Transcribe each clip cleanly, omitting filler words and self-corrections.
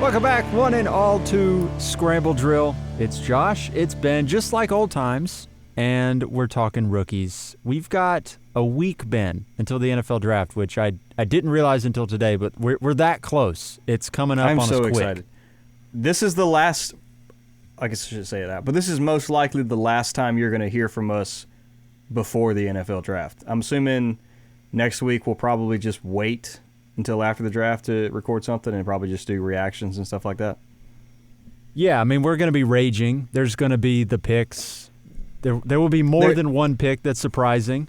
Welcome back, one and all, to Scramble Drill. It's Josh, it's Ben, just like old times, and we're talking rookies. We've got a week, Ben, until the NFL draft, which I didn't realize until today, but we're that close. It's coming up on us quick. I'm so excited. This is the last, I guess I should say that, but this is most likely the last time you're going to hear from us before the NFL draft. I'm assuming next week we'll probably just wait until after the draft to record something and probably just do reactions and stuff like that. Yeah, I mean, we're going to be raging. There's going to be the picks. There will be more than one pick that's surprising.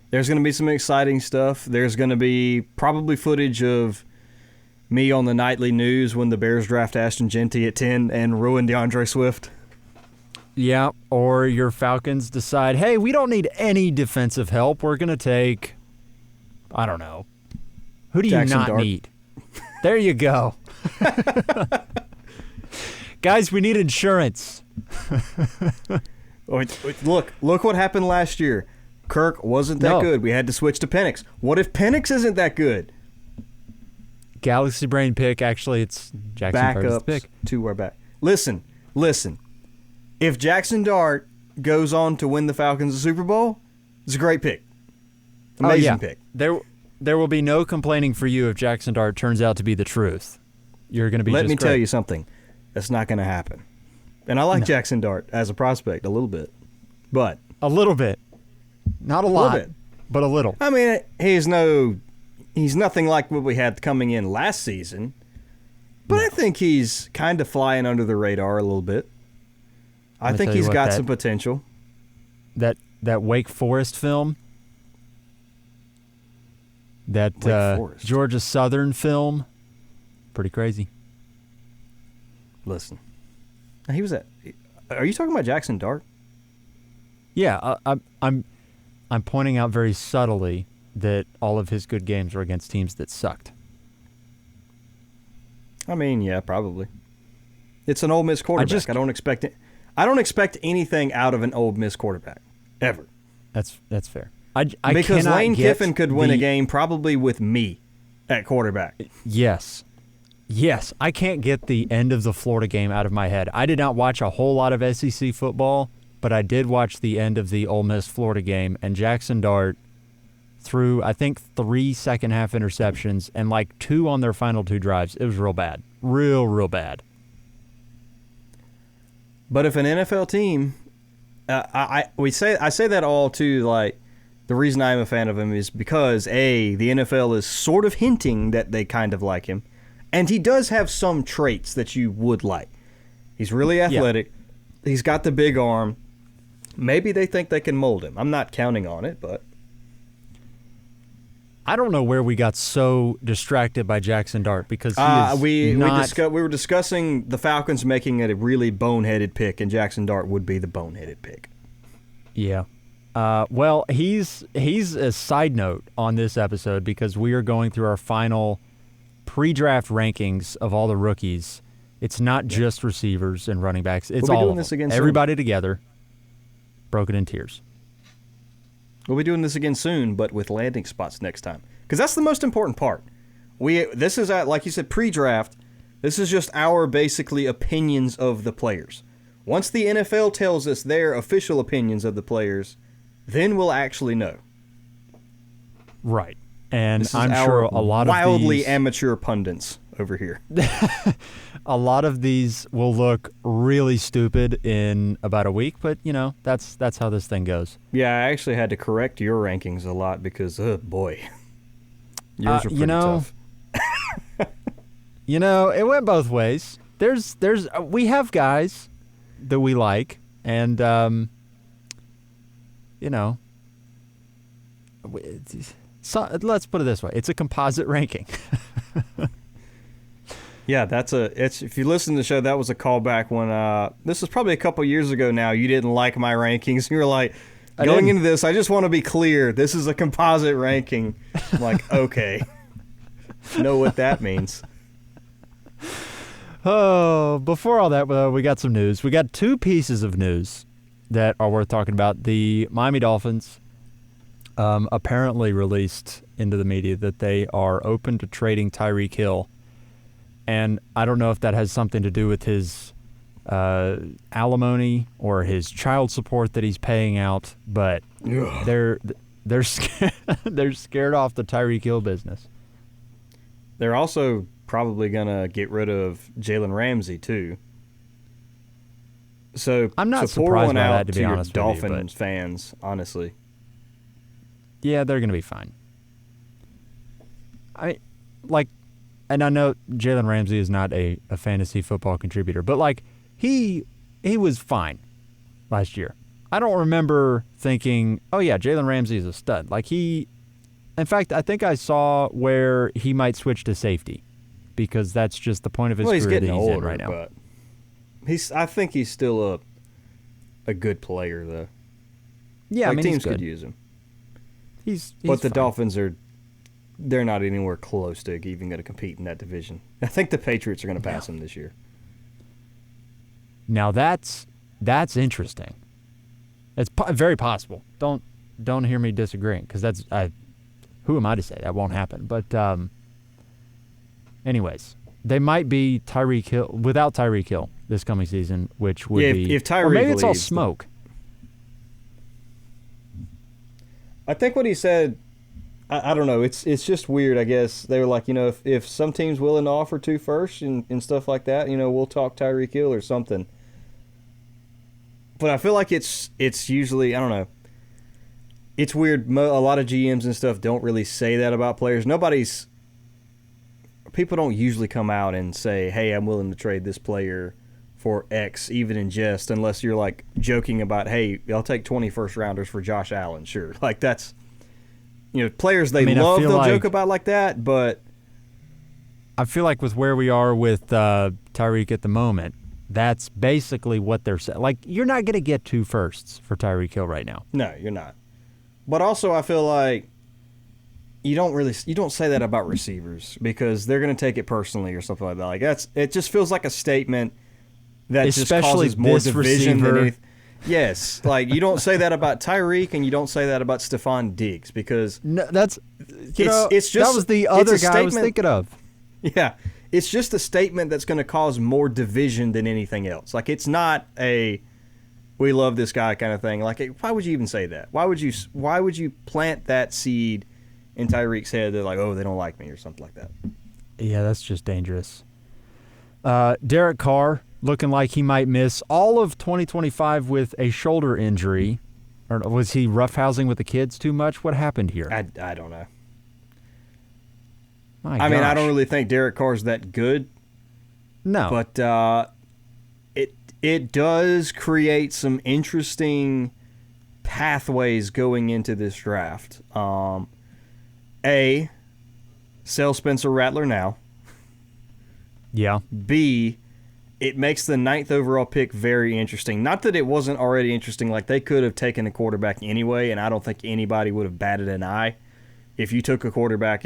There's going to be some exciting stuff. There's going to be probably footage of me on the nightly news when the Bears draft Ashton Jeanty at 10 and ruin DeAndre Swift. Yeah, or your Falcons decide, hey, we don't need any defensive help. We're going to take, I don't know. Who do Jackson you not Dart. need? There you go. Guys, we need insurance. Look what happened last year. Kirk wasn't that good. We had to switch to Penix. What if Penix isn't that good? Galaxy Brain pick. Actually, it's Jackson Dart's pick. To our back. Listen. If Jackson Dart goes on to win the Falcons the Super Bowl, it's a great pick. Amazing pick. There will be no complaining for you if Jackson Dart turns out to be the truth. You're going to be Let just me great. tell you something. That's not going to happen. And I like Jackson Dart as a prospect a little bit. But a little bit. Not a lot, bit. But a little. I mean, he's nothing like what we had coming in last season. But I think he's kind of flying under the radar a little bit. I think he's got some potential. That Wake Forest film, that Georgia Southern film, pretty crazy. Listen, he was at. Are you talking about Jackson Dart? Yeah, I'm pointing out very subtly that all of his good games were against teams that sucked. I mean, yeah, probably. It's an Ole Miss quarterback. I don't expect it. I don't expect anything out of an Ole Miss quarterback ever. That's fair. Because Lane Kiffin could win a game probably with me at quarterback. Yes, I can't get the end of the Florida game out of my head. I did not watch a whole lot of SEC football, but I did watch the end of the Ole Miss Florida game, and Jackson Dart threw, I think, 3 second-half interceptions and like 2 on their final 2 drives. It was real bad. Real bad. But if an NFL team, I say that all to, like, the reason I'm a fan of him is because, A, the NFL is sort of hinting that they kind of like him, and he does have some traits that you would like. He's really athletic. Yeah. He's got the big arm. Maybe they think they can mold him. I'm not counting on it, but I don't know where we got so distracted by Jackson Dart because we were discussing the Falcons making it a really boneheaded pick, and Jackson Dart would be the boneheaded pick. Yeah. Well, he's a side note on this episode because we are going through our final pre-draft rankings of all the rookies. It's not just receivers and running backs. It's all of them. Everybody together, broken in tears. We'll be doing this again soon, but with landing spots next time. Because that's the most important part. This is, like you said, pre-draft. This is just our, basically, opinions of the players. Once the NFL tells us their official opinions of the players, then we'll actually know. Right. And I'm sure a lot of wildly amateur pundits over here. A lot of these will look really stupid in about a week, but, that's how this thing goes. Yeah, I actually had to correct your rankings a lot because, boy, yours are pretty tough. It went both ways. We have guys that we like, and, so let's put it this way. It's a composite ranking. Yeah, if you listen to the show, that was a callback when, this was probably a couple years ago now, you didn't like my rankings. You were like, going into this, I just want to be clear, this is a composite ranking. I'm like, okay. Know what that means. Oh, before all that, we got some news. We got 2 pieces of news that are worth talking about. The Miami Dolphins apparently released into the media that they are open to trading Tyreek Hill And I don't know if that has something to do with his alimony or his child support that he's paying out, but they're they're scared off the Tyreek Hill business. They're also probably gonna get rid of Jalen Ramsey too. So I'm not so pour surprised one by out that, to be your honest with you, Dolphins fans, honestly. Yeah, they're going to be fine. And I know Jalen Ramsey is not a fantasy football contributor, but like he was fine last year. I don't remember thinking, oh yeah, Jalen Ramsey is a stud. In fact, I think I saw where he might switch to safety because that's just the point of his He's career that getting he's older in right now. but I think he's still a good player though. Yeah, I mean, teams he's good. could use him. He's But the fine. Dolphins they're not anywhere close to even going to compete in that division. I think the Patriots are going to pass them this year. Now that's interesting. It's very possible. Don't hear me disagreeing because who am I to say that won't happen? But anyways, they might be Tyreek Hill without Tyreek Hill this coming season, which would be if Tyreek or maybe it's all leaves, smoke. I think what he said, I don't know. It's just weird. I guess they were like, if some team's willing to offer 2 firsts and stuff like that, we'll talk Tyreek Hill or something. But I feel like it's usually, I don't know. It's weird. A lot of GMs and stuff don't really say that about players. People don't usually come out and say, hey, I'm willing to trade this player for X, even in jest, unless you're like joking about, hey, I'll take 20 first rounders for Josh Allen. Sure. Like that's, players they'll joke about like that, but I feel like with where we are with Tyreek at the moment, that's basically what they're saying. Like, you're not going to get 2 firsts for Tyreek Hill right now. No, you're not. But also, I feel like you don't say that about receivers because they're going to take it personally or something like that. Like it just feels like a statement that Especially just causes more this division receiver. than anything. Yes, like you don't say that about Tyreek and you don't say that about Stephon Diggs because No, that's it's just that was the it's other a guy I was statement- thinking of. Yeah, it's just a statement that's going to cause more division than anything else. Like it's not a we love this guy kind of thing. Like why would you even say that? Why would you plant that seed in Tyreek's head that like, oh, they don't like me or something like that? Yeah, that's just dangerous. Derek Carr looking like he might miss all of 2025 with a shoulder injury. Or was he roughhousing with the kids too much? What happened here? I don't know. My I mean, I gosh. don't really think Derek Carr's that good, No. but it does create some interesting pathways going into this draft. A, sell Spencer Rattler now. Yeah. B, it makes the 9th overall pick very interesting. Not that it wasn't already interesting. Like, they could have taken a quarterback anyway, and I don't think anybody would have batted an eye if you took a quarterback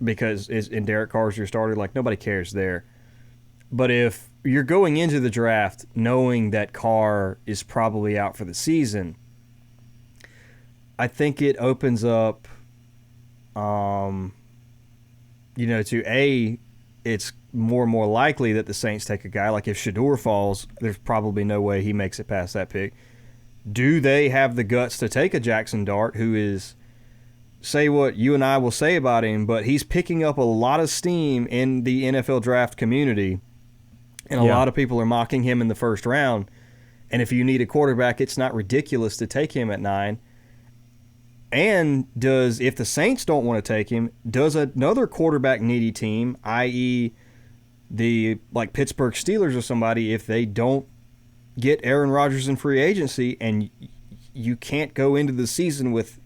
because in Derek Carr's your starter. Like, nobody cares there. But if you're going into the draft knowing that Carr is probably out for the season, I think it opens up, to A, it's more and more likely that the Saints take a guy. Like if Shador falls, there's probably no way he makes it past that pick. Do they have the guts to take a Jackson Dart, who is, say what you and I will say about him, but he's picking up a lot of steam in the NFL draft community, and a lot of people are mocking him in the first round. And if you need a quarterback, it's not ridiculous to take him at 9. And if the Saints don't want to take him, does another quarterback needy team, i.e. the Pittsburgh Steelers or somebody, if they don't get Aaron Rodgers in free agency and you can't go into the season with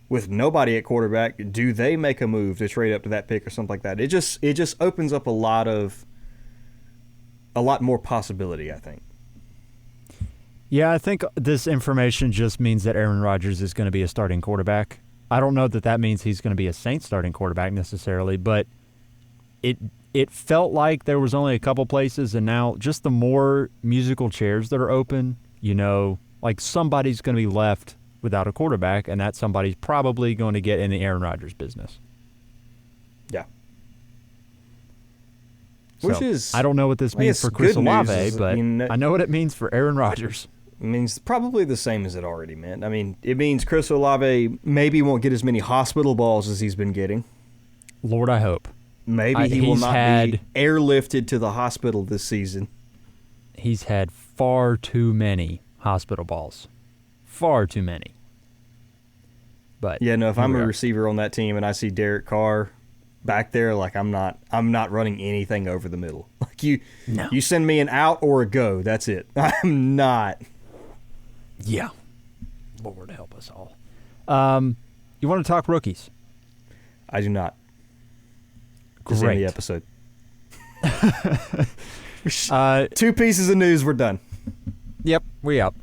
nobody at quarterback, do they make a move to trade up to that pick or something like that? It just opens up a lot more possibility, I think. Yeah, I think this information just means that Aaron Rodgers is going to be a starting quarterback. I don't know that means he's going to be a Saints starting quarterback necessarily, but it felt like there was only a couple places, and now just the more musical chairs that are open, like somebody's going to be left without a quarterback, and that somebody's probably going to get in the Aaron Rodgers business. Yeah. Which is, I don't know what this I means guess for Chris good news Olave, is, but I know what it means for Aaron Rodgers. It means probably the same as it already meant. I mean, it means Chris Olave maybe won't get as many hospital balls as he's been getting. Lord, I hope. Maybe he will not be airlifted to the hospital this season. He's had far too many hospital balls. Far too many. But yeah, no, if I'm a receiver on that team and I see Derek Carr back there, like I'm not running anything over the middle. Like you send me an out or a go, that's it. I'm not. Yeah. Lord help us all. You want to talk rookies? I do not. This Great. is the episode. 2 pieces of news, we're done. Yep, we up.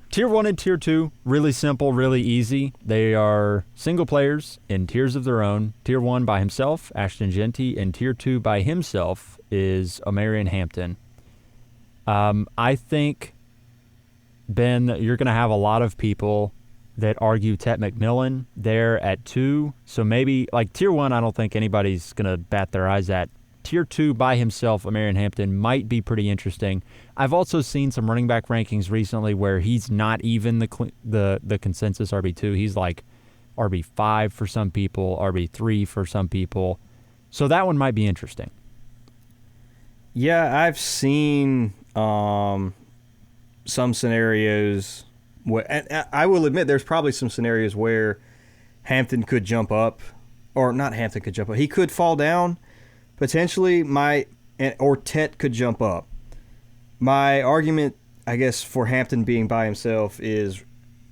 Tier 1 and Tier 2, really simple, really easy. They are single players in tiers of their own. Tier 1 by himself, Ashton Jeanty, and Tier 2 by himself is Omarion Hampton. I think, Ben, you're going to have a lot of people that argue Tet McMillan there at 2. So maybe, like, Tier 1, I don't think anybody's going to bat their eyes at. Tier 2 by himself, Omarion Hampton, might be pretty interesting. I've also seen some running back rankings recently where he's not even the consensus RB2. He's like RB5 for some people, RB3 for some people. So that one might be interesting. Yeah, I've seen some scenarios where, and I will admit there's probably some scenarios where Hampton could jump up, or not Hampton could jump up. He could fall down. Potentially, or Tet could jump up. My argument, I guess, for Hampton being by himself is,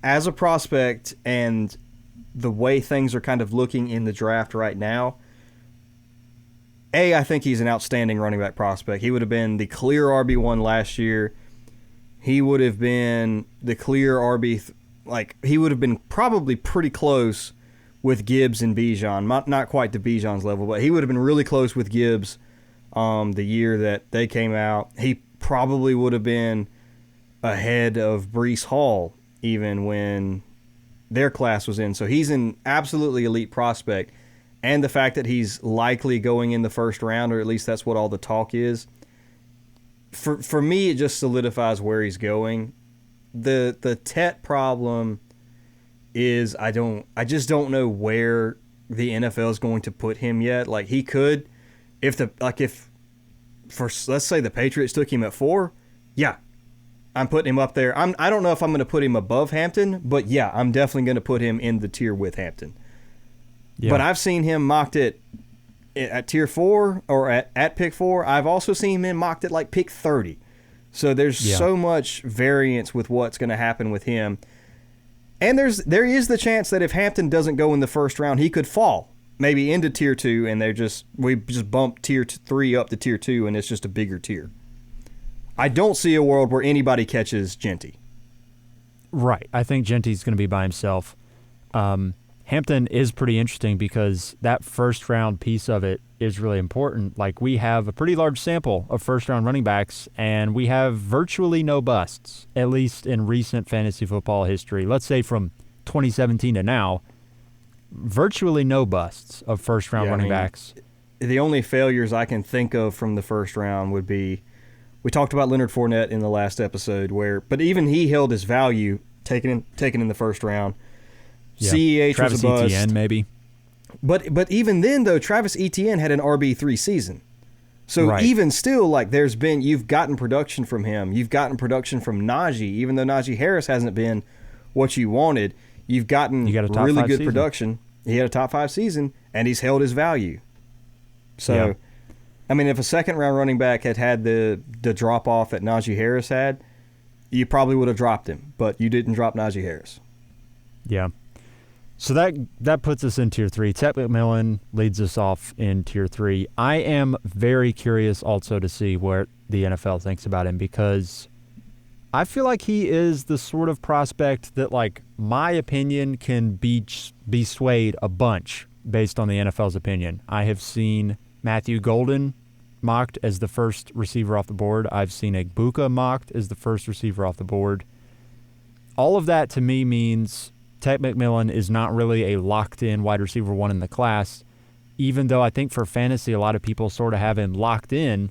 as a prospect and the way things are kind of looking in the draft right now, I think he's an outstanding running back prospect. He would have been the clear RB1 last year. He would have been the clear he would have been probably pretty close with Gibbs and Bijan, not quite to Bijan's level, but he would have been really close with Gibbs the year that they came out. He probably would have been ahead of Breece Hall even when their class was in. So he's an absolutely elite prospect. And the fact that he's likely going in the first round, or at least that's what all the talk is, for me, it just solidifies where he's going. The Tet problem is I just don't know where the NFL is going to put him yet. Like, he could, let's say the Patriots took him at 4, yeah, I'm putting him up there. I don't know if I'm going to put him above Hampton, but yeah, I'm definitely going to put him in the tier with Hampton. Yeah. But I've seen him mocked at tier 4 or at pick 4. I've also seen him mocked at like pick 30. So there's so much variance with what's going to happen with him. And there is the chance that if Hampton doesn't go in the first round, he could fall maybe into tier 2, and we just bump tier 3 up to tier 2, and it's just a bigger tier. I don't see a world where anybody catches Jeanty. Right. I think Jeanty's going to be by himself. Hampton is pretty interesting because that first round piece of it is really important. Like, we have a pretty large sample of first round running backs, and we have virtually no busts, at least in recent fantasy football history. Let's say from 2017 to now, virtually no busts of first round running backs. The only failures I can think of from the first round would be, we talked about Leonard Fournette in the last episode, but even he held his value taken in the first round. Yeah. CEH Travis was a bust. Etienne, maybe. But even then, though, Travis Etienne had an RB3 season. So even still, like, you've gotten production from him. You've gotten production from Najee, even though Najee Harris hasn't been what you wanted. You've gotten really good production. He had a top 5 season, and he's held his value. So, I mean, if a second-round running back had the drop-off that Najee Harris had, you probably would have dropped him, but you didn't drop Najee Harris. Yeah. So that puts us in Tier 3. Tet McMillan leads us off in Tier 3. I am very curious also to see what the NFL thinks about him, because I feel like he is the sort of prospect that, like, my opinion can be swayed a bunch based on the NFL's opinion. I have seen Matthew Golden mocked as the first receiver off the board. I've seen Egbuka mocked as the first receiver off the board. All of that to me means Tet McMillan is not really a locked-in wide receiver 1 in the class, even though I think for fantasy a lot of people sort of have him locked in.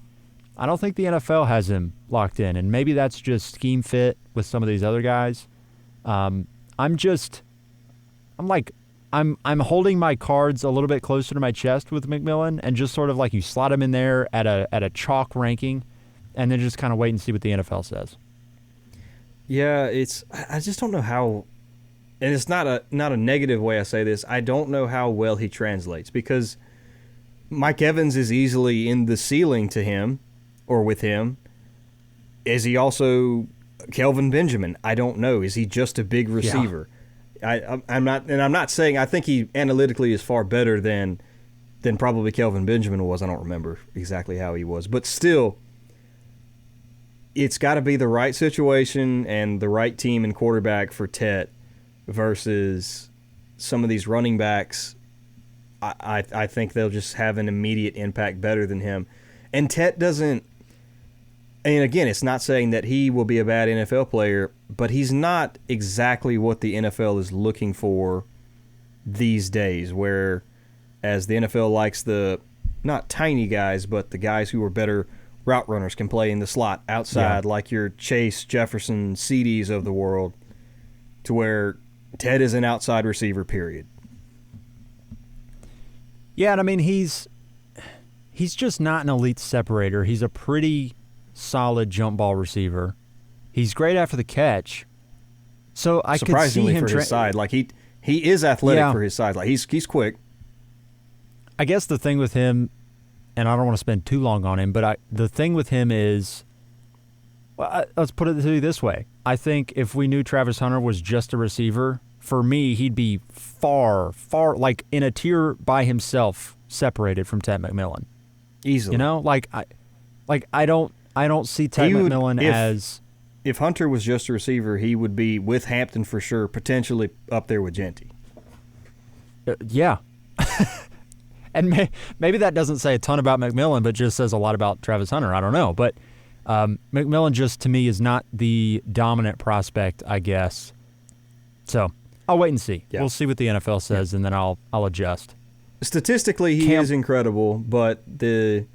I don't think the NFL has him locked in, and maybe that's just scheme fit with some of these other guys. I'm holding my cards a little bit closer to my chest with McMillan, and just sort of like you slot him in there at a chalk ranking, and then just kind of wait and see what the NFL says. Yeah, I just don't know how, and it's not a negative way I say this. I don't know how well he translates, because Mike Evans is easily in the ceiling to him or with him. Is he also Kelvin Benjamin? I don't know. Is he just a big receiver? Yeah. I'm not saying I think he analytically is far better than probably Kelvin Benjamin was. I don't remember exactly how he was, but still, it's got to be the right situation and the right team and quarterback for Tet versus some of these running backs. I think they'll just have an immediate impact better than him. And Tet doesn't, and again, it's not saying that he will be a bad NFL player, but he's not exactly what the NFL is looking for these days, where as the NFL likes the not tiny guys, but the guys who are better route runners can play in the slot outside, like your Chase, Jefferson, CDs of the world, to where Ted is an outside receiver, period. Yeah, and I mean, he's just not an elite separator. He's a pretty solid jump ball receiver. He's great after the catch. So I could see surprisingly him for his side, like he is athletic for his side. Like he's quick. I guess the thing with him, and I don't want to spend too long on him, but the thing with him is, let's put it to you this way. I think if we knew Travis Hunter was just a receiver, for me, he'd be far, like in a tier by himself, separated from Ted McMillan. Easily. You know, I don't see Ted McMillan as. If Hunter was just a receiver, he would be with Hampton for sure, potentially up there with Genty. Yeah. And maybe that doesn't say a ton about McMillan, but just says a lot about Travis Hunter. I don't know. But McMillan just, to me, is not the dominant prospect, I guess. So I'll wait and see. Yeah. We'll see what the NFL says, and then I'll adjust. Statistically, he is incredible, but the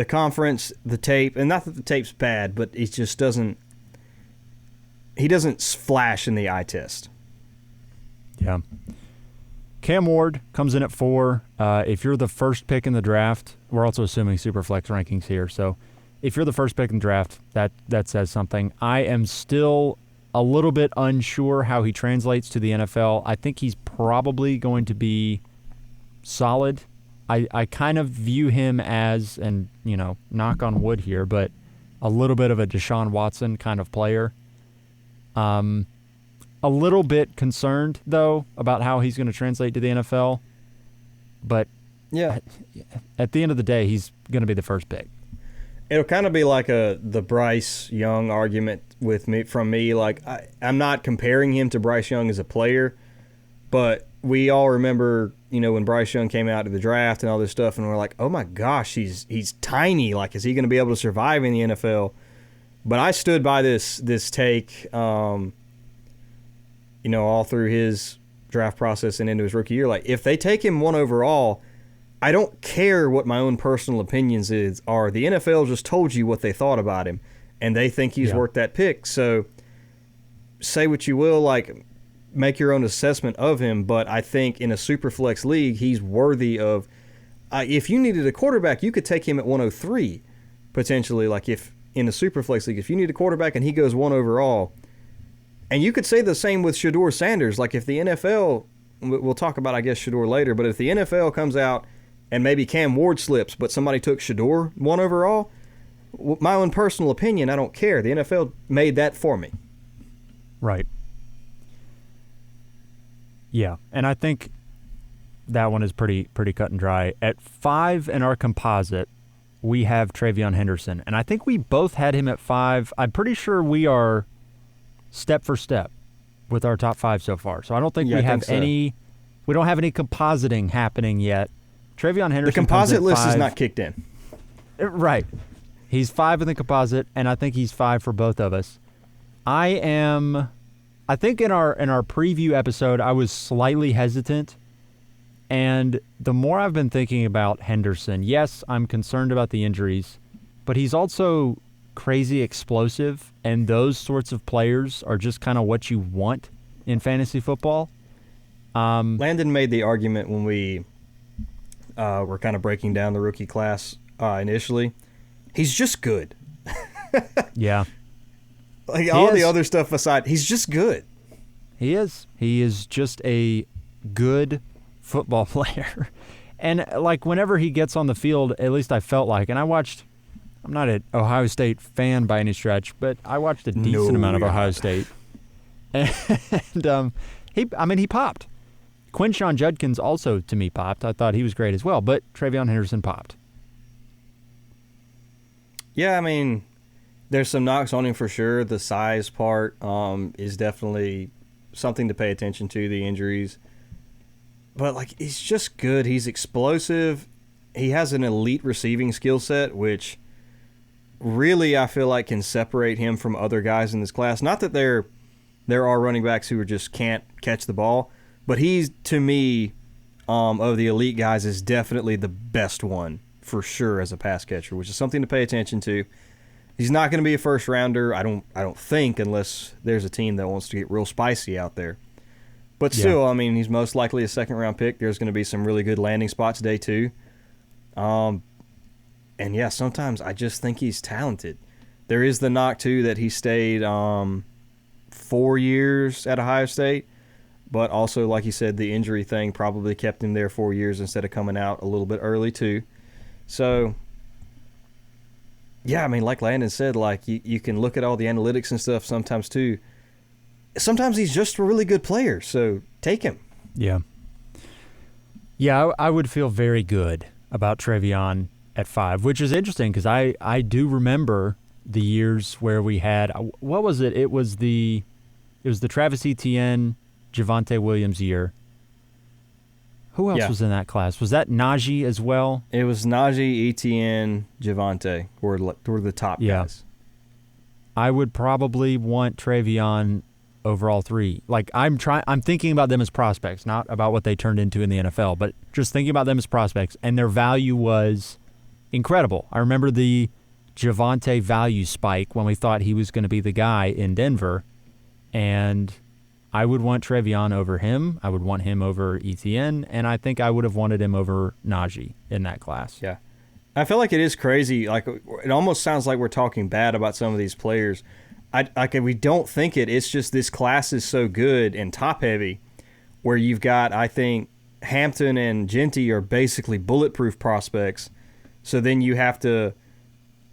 conference, the tape, and not that the tape's bad, but it just doesn't – he doesn't flash in the eye test. Yeah. Cam Ward comes in at 4. If you're the first pick in the draft, we're also assuming Superflex rankings here. So if you're the first pick in the draft, that says something. I am still a little bit unsure how he translates to the NFL. I think he's probably going to be solid. I kind of view him as, and knock on wood here, but a little bit of a Deshaun Watson kind of player. A little bit concerned, though, about how he's going to translate to the NFL. But yeah, at the end of the day, he's going to be the first pick. It'll kind of be like the Bryce Young argument from me. Like I'm not comparing him to Bryce Young as a player, but we all remember, when Bryce Young came out to the draft and all this stuff, and we're like, oh my gosh, he's tiny. Like, is he going to be able to survive in the NFL? But I stood by this take. All through his draft process and into his rookie year. Like, if they take him 1 overall, I don't care what my own personal opinions are. The NFL just told you what they thought about him, and they think he's worth that pick. So say what you will, like, make your own assessment of him, but I think in a Superflex league, he's worthy of if you needed a quarterback, you could take him at 103, potentially. Like, if in a Superflex league, if you need a quarterback and he goes 1 overall, and you could say the same with Shedeur Sanders. Like, if the NFL, we'll talk about, I guess, Shedeur later, but if the NFL comes out and maybe Cam Ward slips, but somebody took Shedeur 1 overall, my own personal opinion, I don't care. The NFL made that for me. Right. Yeah, and I think that one is pretty cut and dry. At 5 in our composite, we have TreVeyon Henderson, and I think we both had him at 5. I'm pretty sure we are step for step with our top 5 so far. So I don't think we have any. We don't have any compositing happening yet. TreVeyon Henderson. The composite list is not kicked in. Right. He's 5 in the composite, and I think he's 5 for both of us. I think in our preview episode, I was slightly hesitant. And the more I've been thinking about Henderson, yes, I'm concerned about the injuries, but he's also crazy explosive, and those sorts of players are just kind of what you want in fantasy football. Landon made the argument when we were kind of breaking down the rookie class initially. He's just good. Yeah. Like all the other stuff aside, he's just good. He is. He is just a good football player. And like whenever he gets on the field, at least I felt like, and I'm not an Ohio State fan by any stretch, but I watched a decent amount of Ohio State. And he popped. Quinshon Judkins also, to me, popped. I thought he was great as well, but TreVeyon Henderson popped. Yeah, I mean, there's some knocks on him for sure. The size part is definitely something to pay attention to, the injuries. But, like, he's just good. He's explosive. He has an elite receiving skill set, which really I feel like can separate him from other guys in this class. Not that there are running backs who just can't catch the ball, but he's, to me, of the elite guys, is definitely the best one for sure as a pass catcher, which is something to pay attention to. He's not going to be a first rounder, I don't think, unless there's a team that wants to get real spicy out there. But still, I mean, he's most likely a second-round pick. There's going to be some really good landing spots day two. And, yeah, sometimes I just think he's talented. There is the knock, too, that he stayed 4 years at Ohio State. But also, like you said, the injury thing probably kept him there 4 years instead of coming out a little bit early, too. So, yeah, I mean, like Landon said, like you can look at all the analytics and stuff sometimes, too. Sometimes he's just a really good player, so take him. Yeah. Yeah, I would feel very good about TreVeyon at 5, which is interesting because I do remember the years where we had, what was it? It was the Travis Etienne, Javonte Williams year. Who else was in that class? Was that Najee as well? It was Najee, Etienne, Javonte were the top guys. I would probably want TreVeyon over all three. Like I'm thinking about them as prospects, not about what they turned into in the NFL, but just thinking about them as prospects, and their value was incredible. I remember the Javonte value spike when we thought he was going to be the guy in Denver, and I would want TreVeyon over him. I would want him over Etienne, and I think I would have wanted him over Najee in that class. Yeah. I feel like it is crazy. Like it almost sounds like we're talking bad about some of these players. We don't think it. It's just this class is so good and top-heavy where you've got, I think, Hampton and Genty are basically bulletproof prospects. So then you have to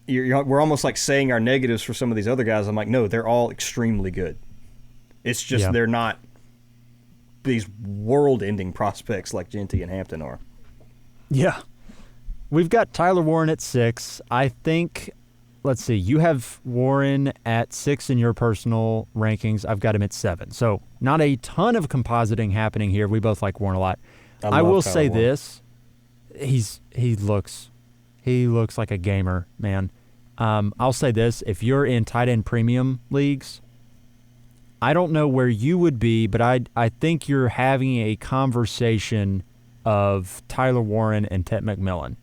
we're almost like saying our negatives for some of these other guys. I'm like, no, they're all extremely good. It's just they're not these world-ending prospects like Genty and Hampton are. Yeah. We've got Tyler Warren at 6. I think, let's see, you have Warren at 6 in your personal rankings. I've got him at 7. So not a ton of compositing happening here. We both like Warren a lot. I will say this. He looks like a gamer, man. I'll say this. If you're in tight end premium leagues, I don't know where you would be, but I think you're having a conversation of Tyler Warren and Ted McMillan.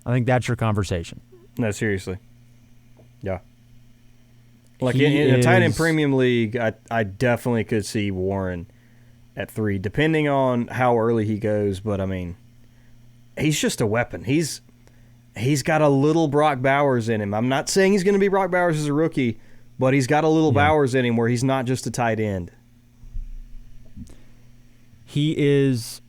I think that's your conversation. No, seriously. Yeah. Like in a tight end premium league, I definitely could see Warren at 3, depending on how early he goes. But, I mean, he's just a weapon. He's got a little Brock Bowers in him. I'm not saying he's going to be Brock Bowers as a rookie, but he's got a little Bowers in him where he's not just a tight end. He's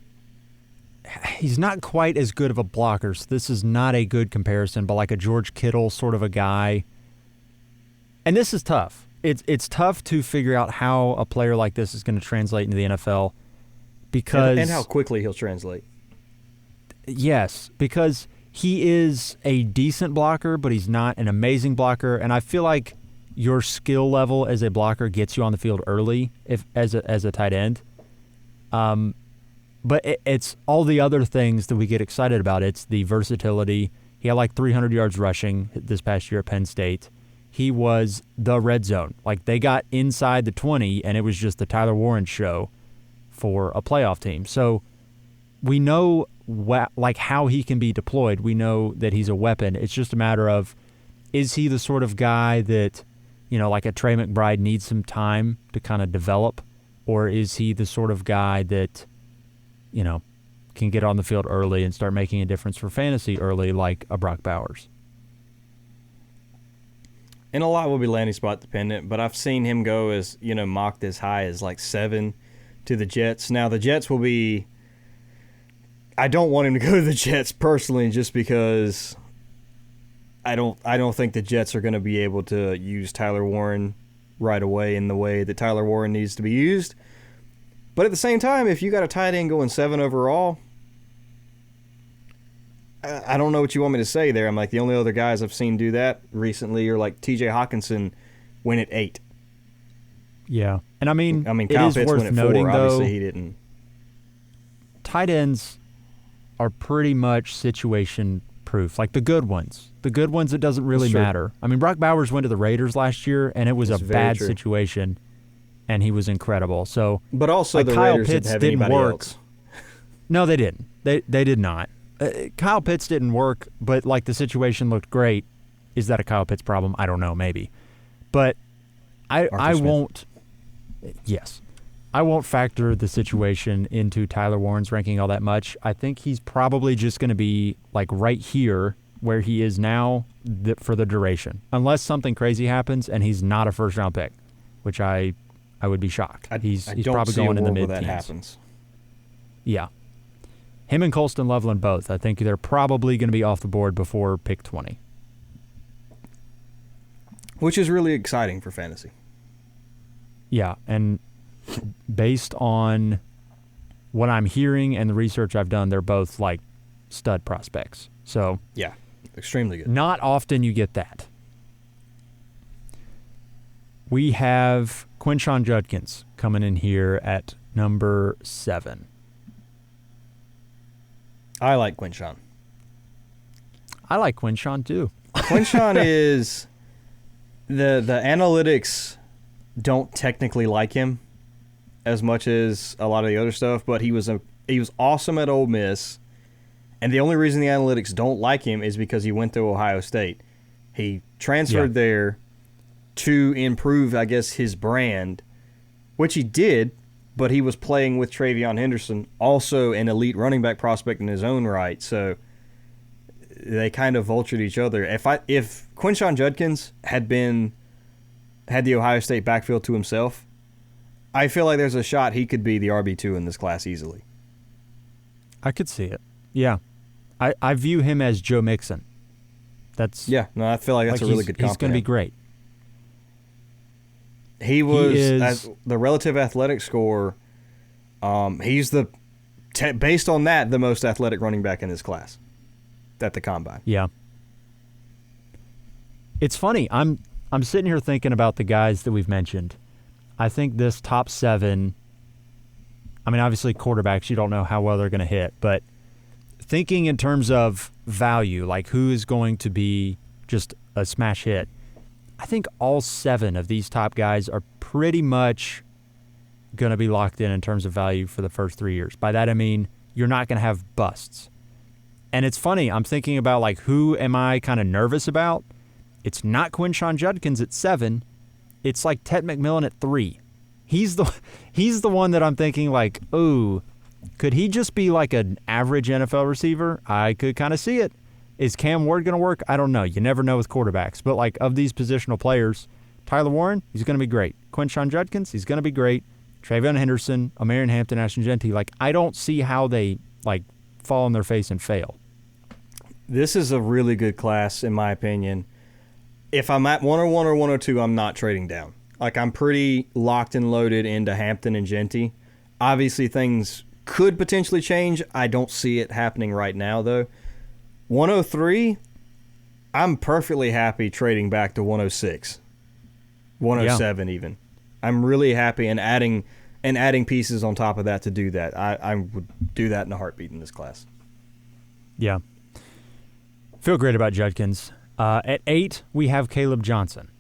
not quite as good of a blocker, so this is not a good comparison, but like a George Kittle sort of a guy. And this is tough. It's tough to figure out how a player like this is going to translate into the NFL because and how quickly he'll translate. Yes, because he is a decent blocker, but he's not an amazing blocker, and I feel like your skill level as a blocker gets you on the field early as a tight end. But it's all the other things that we get excited about. It's the versatility. He had like 300 yards rushing this past year at Penn State. He was the red zone. Like they got inside the 20, and it was just the Tyler Warren show for a playoff team. So we know how he can be deployed. We know that he's a weapon. It's just a matter of is he the sort of guy that, like a Trey McBride needs some time to kind of develop? Or is he the sort of guy that, can get on the field early and start making a difference for fantasy early like a Brock Bowers? And a lot will be landing spot dependent, but I've seen him go as, mocked as high as like 7 to the Jets. Now, the Jets will be... I don't want him to go to the Jets personally just because I don't think the Jets are going to be able to use Tyler Warren right away in the way that Tyler Warren needs to be used. But at the same time, if you got a tight end going 7 overall, I don't know what you want me to say there. I'm like, the only other guys I've seen do that recently are like T.J. Hawkinson went at 8. Yeah. And I mean Kyle it is Pitts worth went at noting, 4. though, Obviously, he didn't. Tight ends are pretty much situation proof. Like the good ones. The good ones, it doesn't really matter. I mean, Brock Bowers went to the Raiders last year, and it was That's a very bad true. situation, and he was incredible. So, But also like, the Kyle Raiders Pitts didn't have didn't anybody work. else. No, they didn't. They did not. Kyle Pitts didn't work, but like the situation looked great. Is that a Kyle Pitts problem? I don't know, maybe. But I Smith. won't. Yes. I won't factor the situation into Tyler Warren's ranking all that much. I think he's probably just going to be like right here where he is now for the duration, unless something crazy happens and he's not a first-round pick, which I would be shocked. He's don't probably see a going in the world where mid-teens. that happens. Yeah. Him and Colston Loveland both. I think they're probably going to be off the board before pick 20. Which is really exciting for fantasy. Yeah, and based on what I'm hearing and the research I've done, they're both like stud prospects. So Yeah, extremely good. not often you get that. We have Quinshon Judkins coming in here at number 7. I like Quinshon. I like Quinshon too. Quinshon is the analytics don't technically like him as much as a lot of the other stuff, but he was awesome at Ole Miss, and the only reason the analytics don't like him is because he went to Ohio State. He transferred there to improve, I guess, his brand, which he did, but he was playing with Travion Henderson, also an elite running back prospect in his own right, so they kind of vultured each other. If Quinshon Judkins had the Ohio State backfield to himself, I feel like there's a shot he could be the RB2 in this class easily. I could see it. Yeah. I view him as Joe Mixon. I feel like that's a really good comp. He's going to be great. He was the relative athletic score. He's based on that, the most athletic running back in this class at the combine. Yeah. It's funny. I'm sitting here thinking about the guys that we've mentioned. I think this top 7, I mean, obviously quarterbacks, you don't know how well they're going to hit, but thinking in terms of value, like who is going to be just a smash hit, I think all 7 of these top guys are pretty much going to be locked in terms of value for the first 3 years. By that I mean you're not going to have busts. And it's funny, I'm thinking about like who am I kind of nervous about? It's not Quinshon Judkins at 7. It's like Ted McMillan at 3. He's the one that I'm thinking like, ooh, could he just be like an average NFL receiver? I could kind of see it. Is Cam Ward going to work? I don't know. You never know with quarterbacks. But like of these positional players, Tyler Warren, he's going to be great. Quinshon Judkins, he's going to be great. Travion Henderson, Omarion Hampton, Ashton Genty. Like I don't see how they like fall on their face and fail. This is a really good class in my opinion. If I'm at 101 or 102, I'm not trading down. Like I'm pretty locked and loaded into Hampton and Genty. Obviously things could potentially change. I don't see it happening right now though. 103, I'm perfectly happy trading back to 106. 107 even. I'm really happy and adding pieces on top of that to do that. I would do that in a heartbeat in this class. Yeah. Feel great about Judkins. At 8, we have Caleb Johnson.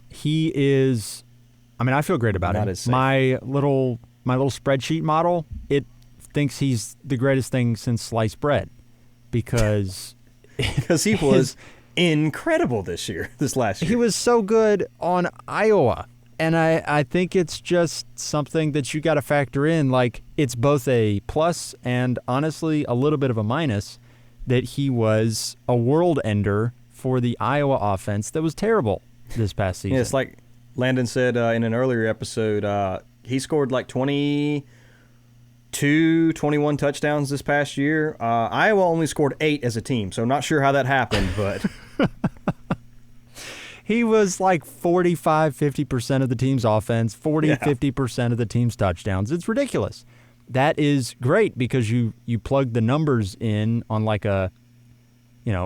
He is, I mean, I feel great about Not him. as safe. My little spreadsheet model, it thinks he's the greatest thing since sliced bread because Because he was incredible this last year. He was so good on Iowa. And I think it's just something that you got to factor in. Like, it's both a plus and honestly a little bit of a minus that he was a world ender for the Iowa offense that was terrible this past season. Yeah, it's like Landon said in an earlier episode, he scored like 21 touchdowns this past year. Iowa only scored 8 as a team, so I'm not sure how that happened, but... He was like 45-50% of the team's offense, 50% of the team's touchdowns. It's ridiculous. That is great because you plug the numbers in on like a,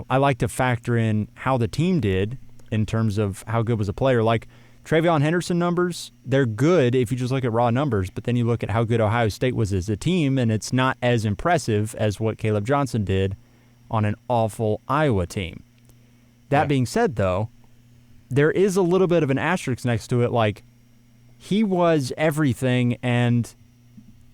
I like to factor in how the team did in terms of how good was a player. Like TreVeyon Henderson numbers, they're good if you just look at raw numbers, but then you look at how good Ohio State was as a team, and it's not as impressive as what Caleb Johnson did on an awful Iowa team. That being said, though, there is a little bit of an asterisk next to it. Like, he was everything, and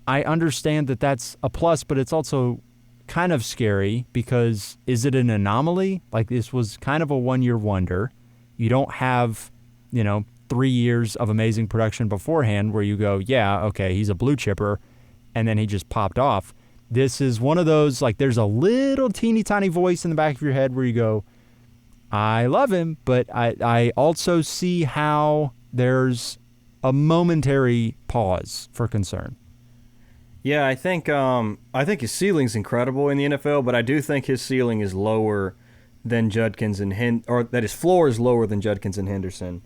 I understand that that's a plus, but it's also kind of scary because is it an anomaly? Like, this was kind of a one-year wonder. You don't have, 3 years of amazing production beforehand where you go, yeah, okay, he's a blue chipper, and then he just popped off. This is one of those, like, there's a little teeny tiny voice in the back of your head where you go, I love him, but I also see how there's a momentary pause for concern. Yeah, I think his ceiling's incredible in the NFL, but I do think his ceiling is lower than Judkins or that his floor is lower than Judkins and Henderson.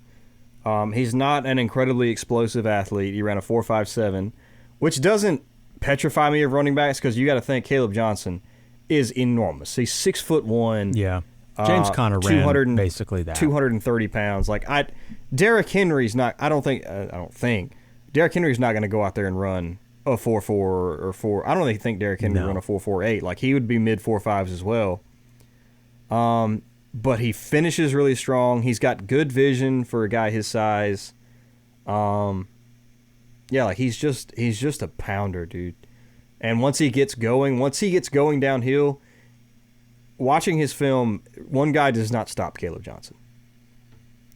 He's not an incredibly explosive athlete. He ran a 4.57, which doesn't petrify me of running backs because you got to think Caleb Johnson is enormous. He's 6'1". Yeah. James Conner ran basically that. 230 pounds. Like Derrick Henry's not. I don't think Derrick Henry's not going to go out there and run a 4.4 or 4. I don't really think Derrick Henry run a 4.48. Like, he would be mid 4.5s as well. But he finishes really strong. He's got good vision for a guy his size. Yeah, like he's just a pounder, dude. And once he gets going downhill. Watching his film, one guy does not stop Caleb Johnson.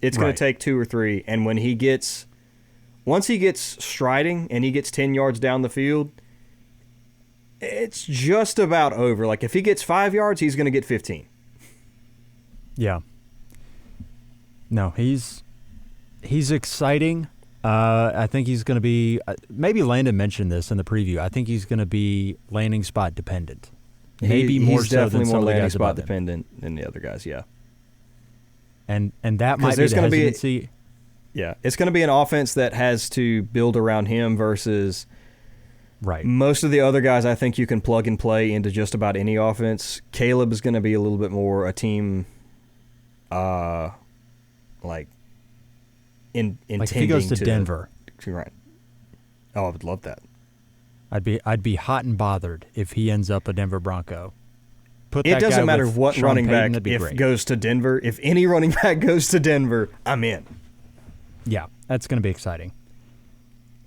It's going to take 2 or 3, and once he gets striding and he gets 10 yards down the field, it's just about over. Like, if he gets 5 yards, he's going to get 15. Yeah. No, he's exciting. I think he's going to be maybe Landon mentioned this in the preview. I think he's going to be landing spot dependent. Maybe more so than some of the guys above him. Dependent than the other guys, yeah. And that might be the hesitancy. Yeah, it's going to be an offense that has to build around him versus most of the other guys. I think you can plug and play into just about any offense. Caleb is going to be a little bit more a team, intending if he goes to Denver. Right. Oh, I would love that. I'd be hot and bothered if he ends up a Denver Bronco. It doesn't matter what running back goes to Denver. If any running back goes to Denver, I'm in. Yeah, that's going to be exciting.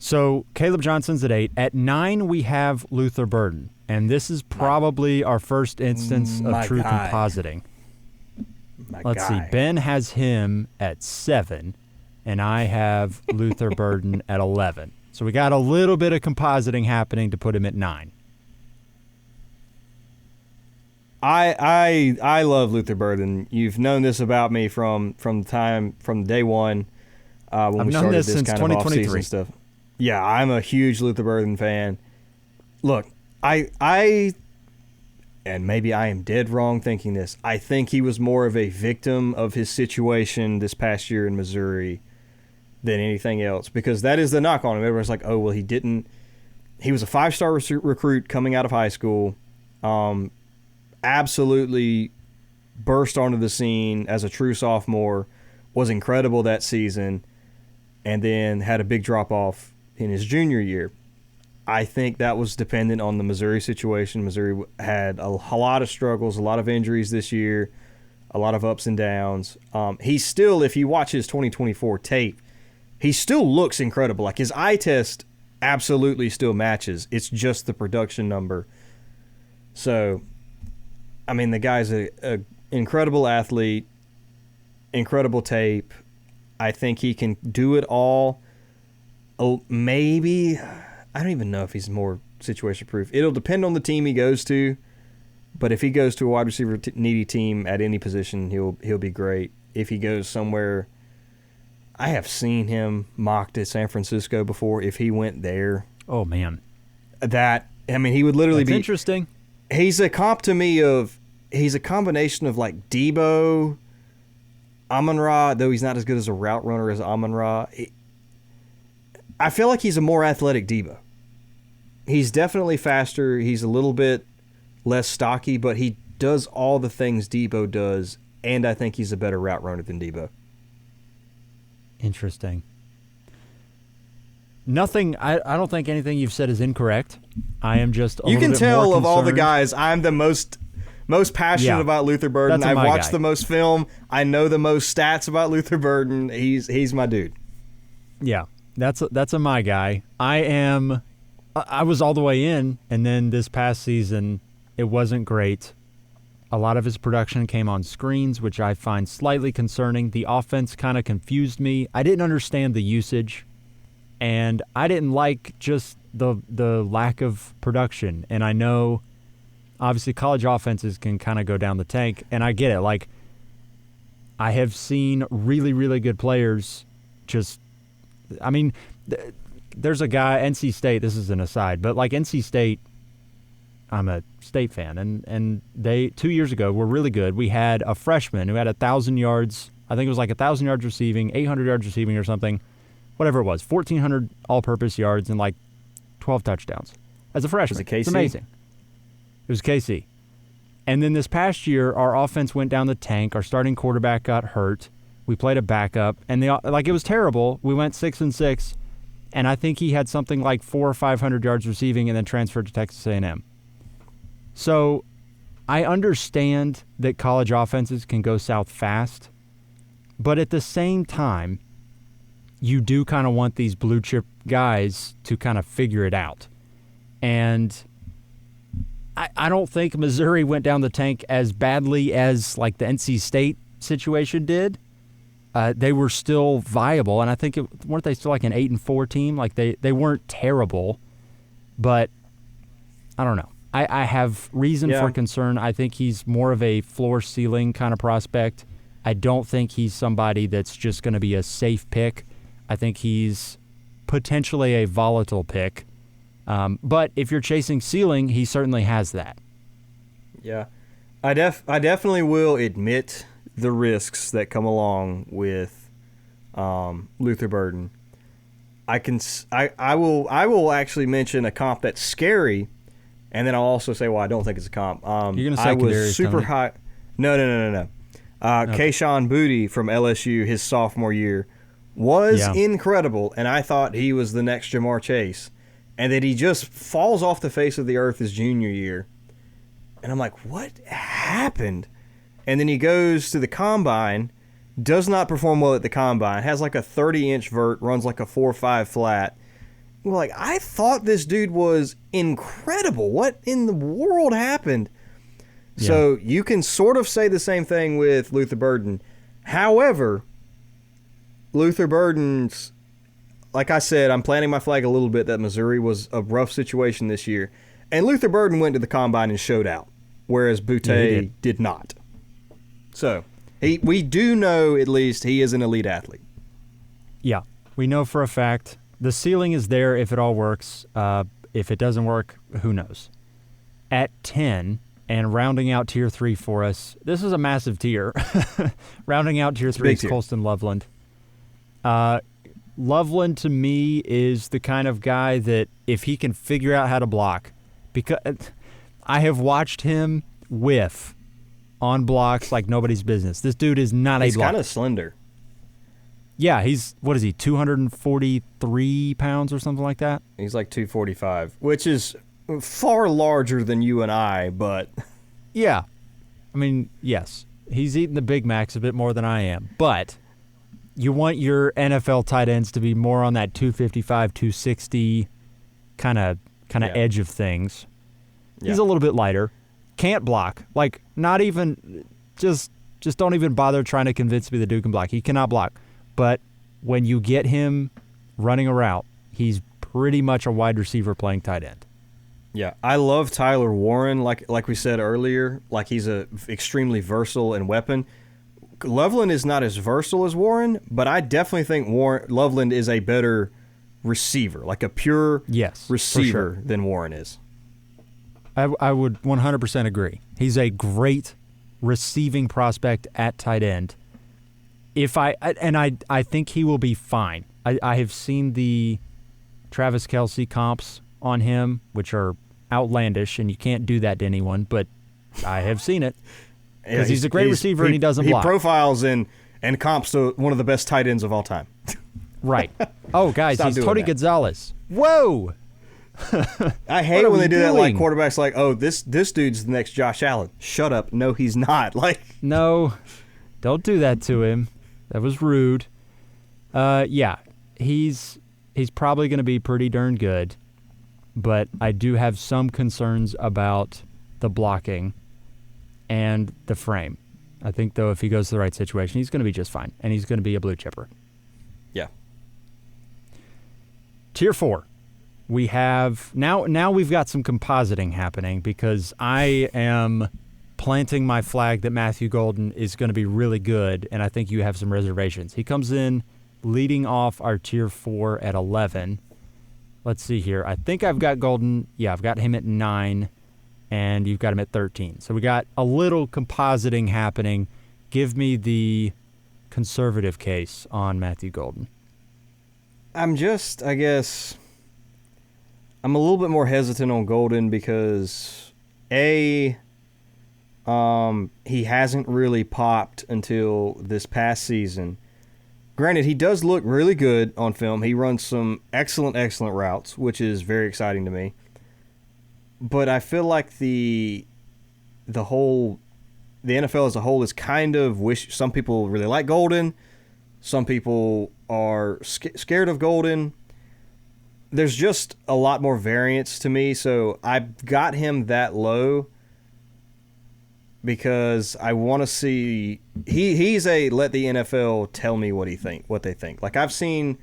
So Caleb Johnson's at 8. At 9, we have Luther Burden, and this is probably our first instance of true compositing. Let's see. Ben has him at 7, and I have Luther Burden at 11. So we got a little bit of compositing happening to put him at 9. I love Luther Burden. You've known this about me from day one when I've we known started this this since kind of 2023 off-season stuff. Yeah, I'm a huge Luther Burden fan. Look, I and maybe I am dead wrong thinking this. I think he was more of a victim of his situation this past year in Missouri than anything else, because that is the knock on him. Everyone's like, oh, well, he was a 5-star recruit coming out of high school, absolutely burst onto the scene as a true sophomore, was incredible that season, and then had a big drop-off in his junior year. I think that was dependent on the Missouri situation. Missouri had a lot of struggles, a lot of injuries this year, a lot of ups and downs. He's still, if you watch his 2024 tape, he still looks incredible. Like, his eye test absolutely still matches. It's just the production number. So, I mean, the guy's a incredible athlete. incredible tape. I think he can do it all. Oh, maybe I don't even know if he's more situation proof. It'll depend on the team he goes to, but if he goes to a wide receiver needy team at any position, he'll be great. If he goes somewhere, I have seen him mocked at San Francisco before. If he went there, oh man, he would literally be interesting. He's a comp to me of he's a combination of like Debo, Amon-Ra, though he's not as good as a route runner as Amon-Ra. I feel like he's a more athletic Debo. He's definitely faster. He's a little bit less stocky, but he does all the things Debo does, and I think he's a better route runner than Debo. Interesting. Nothing. I don't think anything you've said is incorrect. I am just a you little can bit tell more of all the concerned. guys, I'm the most passionate about Luther Burden. I've watched the most film. I know the most stats about Luther Burden. He's my dude. Yeah, that's a my guy. I was all the way in, and then this past season, it wasn't great. A lot of his production came on screens, which I find slightly concerning. The offense kind of confused me. I didn't understand the usage, and I didn't like just the lack of production. And I know, obviously, college offenses can kind of go down the tank, and I get it. Like, I have seen really, really good players just, there's a guy, NC State, this is an aside, but like NC State, I'm a State fan, and they 2 years ago were really good. We had a freshman who had 1,000 yards, I think it was like 1,000 yards receiving, 800 yards receiving or something, whatever it was, 1,400 all-purpose yards and like 12 touchdowns as a freshman. Was it KC? It's amazing. It was KC. And then this past year, our offense went down the tank. Our starting quarterback got hurt. We played a backup, and it was terrible. We went 6-6. And I think he had something like 400 or 500 yards receiving and then transferred to Texas A&M. So I understand that college offenses can go south fast, but at the same time, you do kind of want these blue chip guys to kind of figure it out. And I don't think Missouri went down the tank as badly as like the NC State situation did. They were still viable, and I think weren't they still like an 8-4 team? Like they weren't terrible, but I don't know. I have reason for concern. I think he's more of a floor ceiling kind of prospect. I don't think he's somebody that's just going to be a safe pick. I think he's potentially a volatile pick. But if you're chasing ceiling, he certainly has that. Yeah, I definitely will admit the risks that come along with Luther Burden. I will actually mention a comp that's scary, and then I'll also say why I don't think it's a comp. You're gonna say I was Kadarius super Toney. high. No. Okay. Kayshon Boutte from LSU, his sophomore year, was incredible, and I thought he was the next Jamar Chase, and that he just falls off the face of the earth his junior year. And I'm like, what happened? And then he goes to the combine, does not perform well at the combine, has like a 30-inch vert, runs like a 4.5 flat. We're like, I thought this dude was incredible. What in the world happened? Yeah. So you can sort of say the same thing with Luther Burden. However, Luther Burden's, like I said, I'm planting my flag a little bit that Missouri was a rough situation this year. And Luther Burden went to the combine and showed out, whereas Boutte did not. So we do know at least he is an elite athlete. Yeah, we know for a fact. The ceiling is there if it all works. If it doesn't work, who knows? At 10, and rounding out Tier 3 for us, this is a massive tier. Rounding out Tier 3 is Colston Loveland. Loveland, to me, is the kind of guy that if he can figure out how to block, because I have watched him whiff on blocks like nobody's business. This dude is not a blocker. He's kind of slender. Yeah, he's, 243 pounds or something like that? He's like 245, which is far larger than you and I, but... Yeah. I mean, yes. He's eating the Big Macs a bit more than I am, but you want your NFL tight ends to be more on that 255, 260 kind of edge of things. He's a little bit lighter. Can't block. Like, not even just Just don't even bother trying to convince me that dude can block. He cannot block. But when you get him running a route, he's pretty much a wide receiver playing tight end. Yeah, I love Tyler Warren, like we said earlier. Like, he's a extremely versatile and weapon. Loveland is not as versatile as Warren, but I definitely think Loveland is a better receiver, like a pure receiver than Warren is. I would 100% agree. He's a great receiving prospect at tight end. I think he will be fine. I have seen the Travis Kelce comps on him, which are outlandish, and you can't do that to anyone, but I have seen it. Because he's a great receiver and he doesn't block. He profiles and comps to one of the best tight ends of all time. Right. Oh, guys, he's Tony Gonzalez. Whoa! I hate when they do that, like quarterbacks like, oh, this dude's the next Josh Allen. Shut up. No, he's not. No, don't do that to him. That was rude. Yeah, he's probably going to be pretty darn good, but I do have some concerns about the blocking and the frame. I think, though, if he goes to the right situation, he's going to be just fine, and he's going to be a blue chipper. Yeah. Tier 4. We have now we've got some compositing happening because I am planting my flag that Matthew Golden is going to be really good, and I think you have some reservations. He comes in leading off our Tier 4 at 11. Let's see here. I think I've got Golden. Yeah, I've got him at 9. And you've got him at 13. So we got a little compositing happening. Give me the conservative case on Matthew Golden. I'm a little bit more hesitant on Golden because, he hasn't really popped until this past season. Granted, he does look really good on film. He runs some excellent routes, which is very exciting to me. But I feel like the NFL as a whole is kind of some people really like Golden. Some people are scared of Golden. There's just a lot more variance to me, so I've got him that low because I want to see he's a let the NFL tell me what they think. Like, I've seen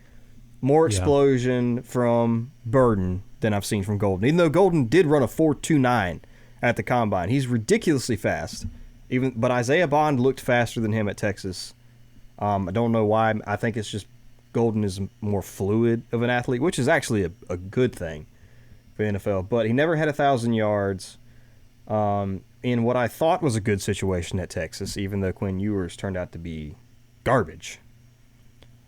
more explosion from Burden than I've seen from Golden. Even though Golden did run a 4.29 at the Combine. He's ridiculously fast. But Isaiah Bond looked faster than him at Texas. I don't know why. I think it's just Golden is more fluid of an athlete, which is actually a good thing for the NFL. But he never had 1,000 yards in what I thought was a good situation at Texas, even though Quinn Ewers turned out to be garbage.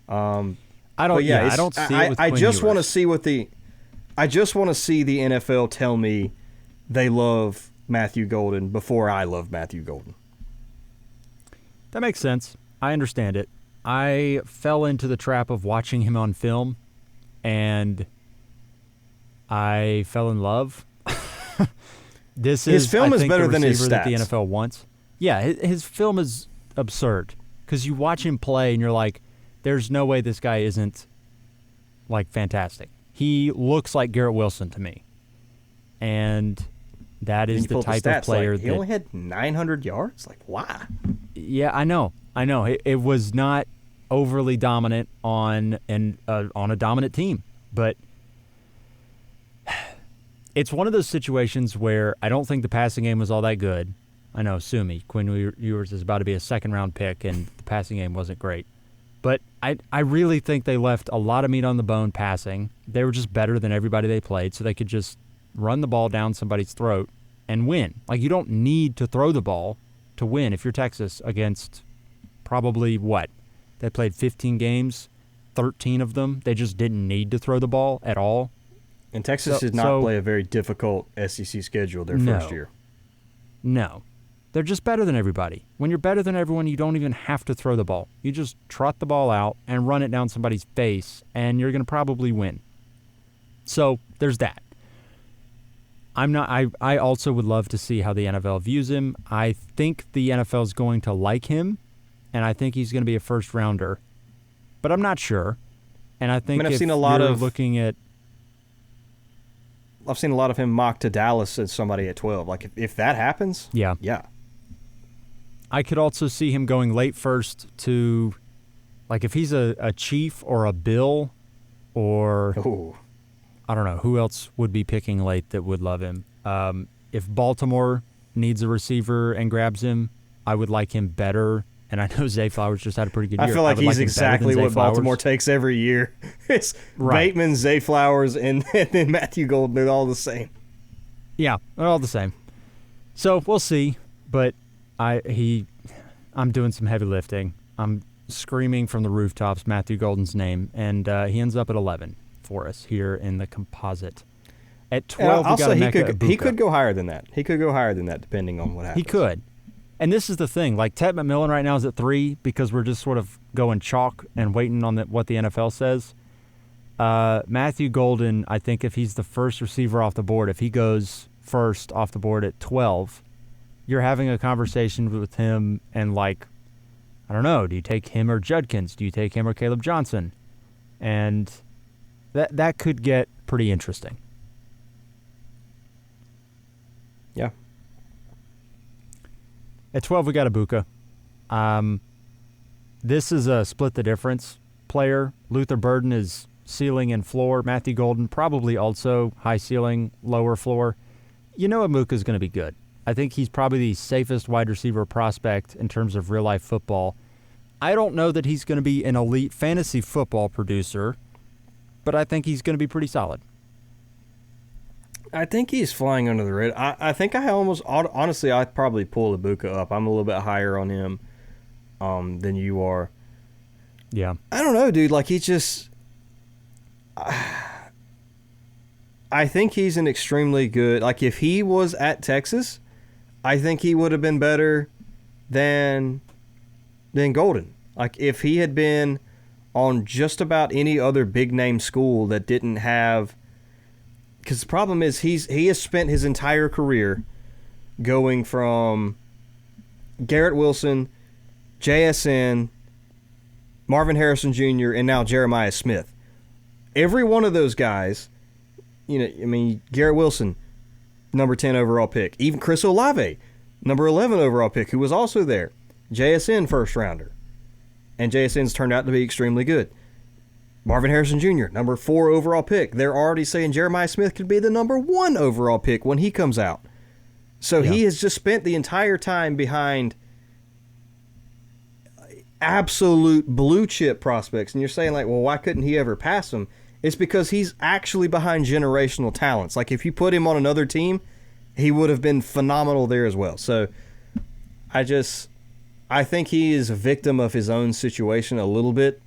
I don't see it with Quinn Ewers. I just want to see the NFL tell me they love Matthew Golden before I love Matthew Golden. That makes sense. I understand it. I fell into the trap of watching him on film, and I fell in love. His film is better than his stats that the NFL wants. Yeah, his film is absurd because you watch him play and you're like, there's no way this guy isn't like fantastic. He looks like Garrett Wilson to me. And that is the type of player he only had 900 yards? Like, why? Yeah, I know. It was not overly dominant on a dominant team. But it's one of those situations where I don't think the passing game was all that good. I know, sue me. Quinn Ewers is about to be a second-round pick, and the passing game wasn't great. But I really think they left a lot of meat on the bone passing. They were just better than everybody they played, so they could just run the ball down somebody's throat and win. Like, you don't need to throw the ball to win if you're Texas against probably what? They played 15 games, 13 of them. They just didn't need to throw the ball at all. And Texas did not play a very difficult SEC schedule their first year. No. They're just better than everybody. When you're better than everyone, you don't even have to throw the ball. You just trot the ball out and run it down somebody's face, and you're going to probably win. So there's that. I also would love to see how the NFL views him. I think the NFL is going to like him, and I think he's going to be a first rounder. But I'm not sure. And I think I've seen a lot of him mocked to Dallas as somebody at 12. Like, if that happens, yeah. I could also see him going late first to, like, if he's a Chief or a Bill, or Ooh. I don't know who else would be picking late that would love him. If Baltimore needs a receiver and grabs him, I would like him better. And I know Zay Flowers just had a pretty good year. I feel like would he's him exactly better than what Zay Flowers. Baltimore takes every year. It's Right. Bateman, Zay Flowers, and then Matthew Golden. They're all the same. Yeah, they're all the same. So we'll see. But I'm doing some heavy lifting. I'm screaming from the rooftops Matthew Golden's name, and he ends up at 11 for us here in the composite. At 12, we got Emeka Egbuka. He could go higher than that. He could go higher than that, depending on what happens. He could. And this is the thing. Like, Ted McMillan right now is at 3 because we're just sort of going chalk and waiting on what the NFL says. Matthew Golden, I think if he's the first receiver off the board, if he goes first off the board at 12, you're having a conversation with him and, like, I don't know, do you take him or Judkins? Do you take him or Caleb Johnson? And that could get pretty interesting. Yeah. At 12, we got Egbuka. This is a split the difference player. Luther Burden is ceiling and floor. Matthew Golden probably also high ceiling, lower floor. You know Egbuka is going to be good. I think he's probably the safest wide receiver prospect in terms of real-life football. I don't know that he's going to be an elite fantasy football producer, but I think he's going to be pretty solid. I think he's flying under the radar. I think honestly, I'd probably pull Egbuka up. I'm a little bit higher on him than you are. Yeah. I don't know, dude. Like, he just... I think he's an extremely good... Like, if he was at Texas, I think he would have been better than Golden. Like, if he had been on just about any other big-name school that didn't have... Because the problem is he has spent his entire career going from Garrett Wilson, JSN, Marvin Harrison Jr., and now Jeremiah Smith. Every one of those guys, Garrett Wilson, number 10 overall pick. Even Chris Olave, number 11 overall pick, who was also there. JSN first rounder. And JSN's turned out to be extremely good. Marvin Harrison Jr., number 4 overall pick. They're already saying Jeremiah Smith could be the number 1 overall pick when he comes out. So he has just spent the entire time behind absolute blue chip prospects. And you're saying, like, well, why couldn't he ever pass them? It's because he's actually behind generational talents. Like, if you put him on another team, he would have been phenomenal there as well. So I think he is a victim of his own situation a little bit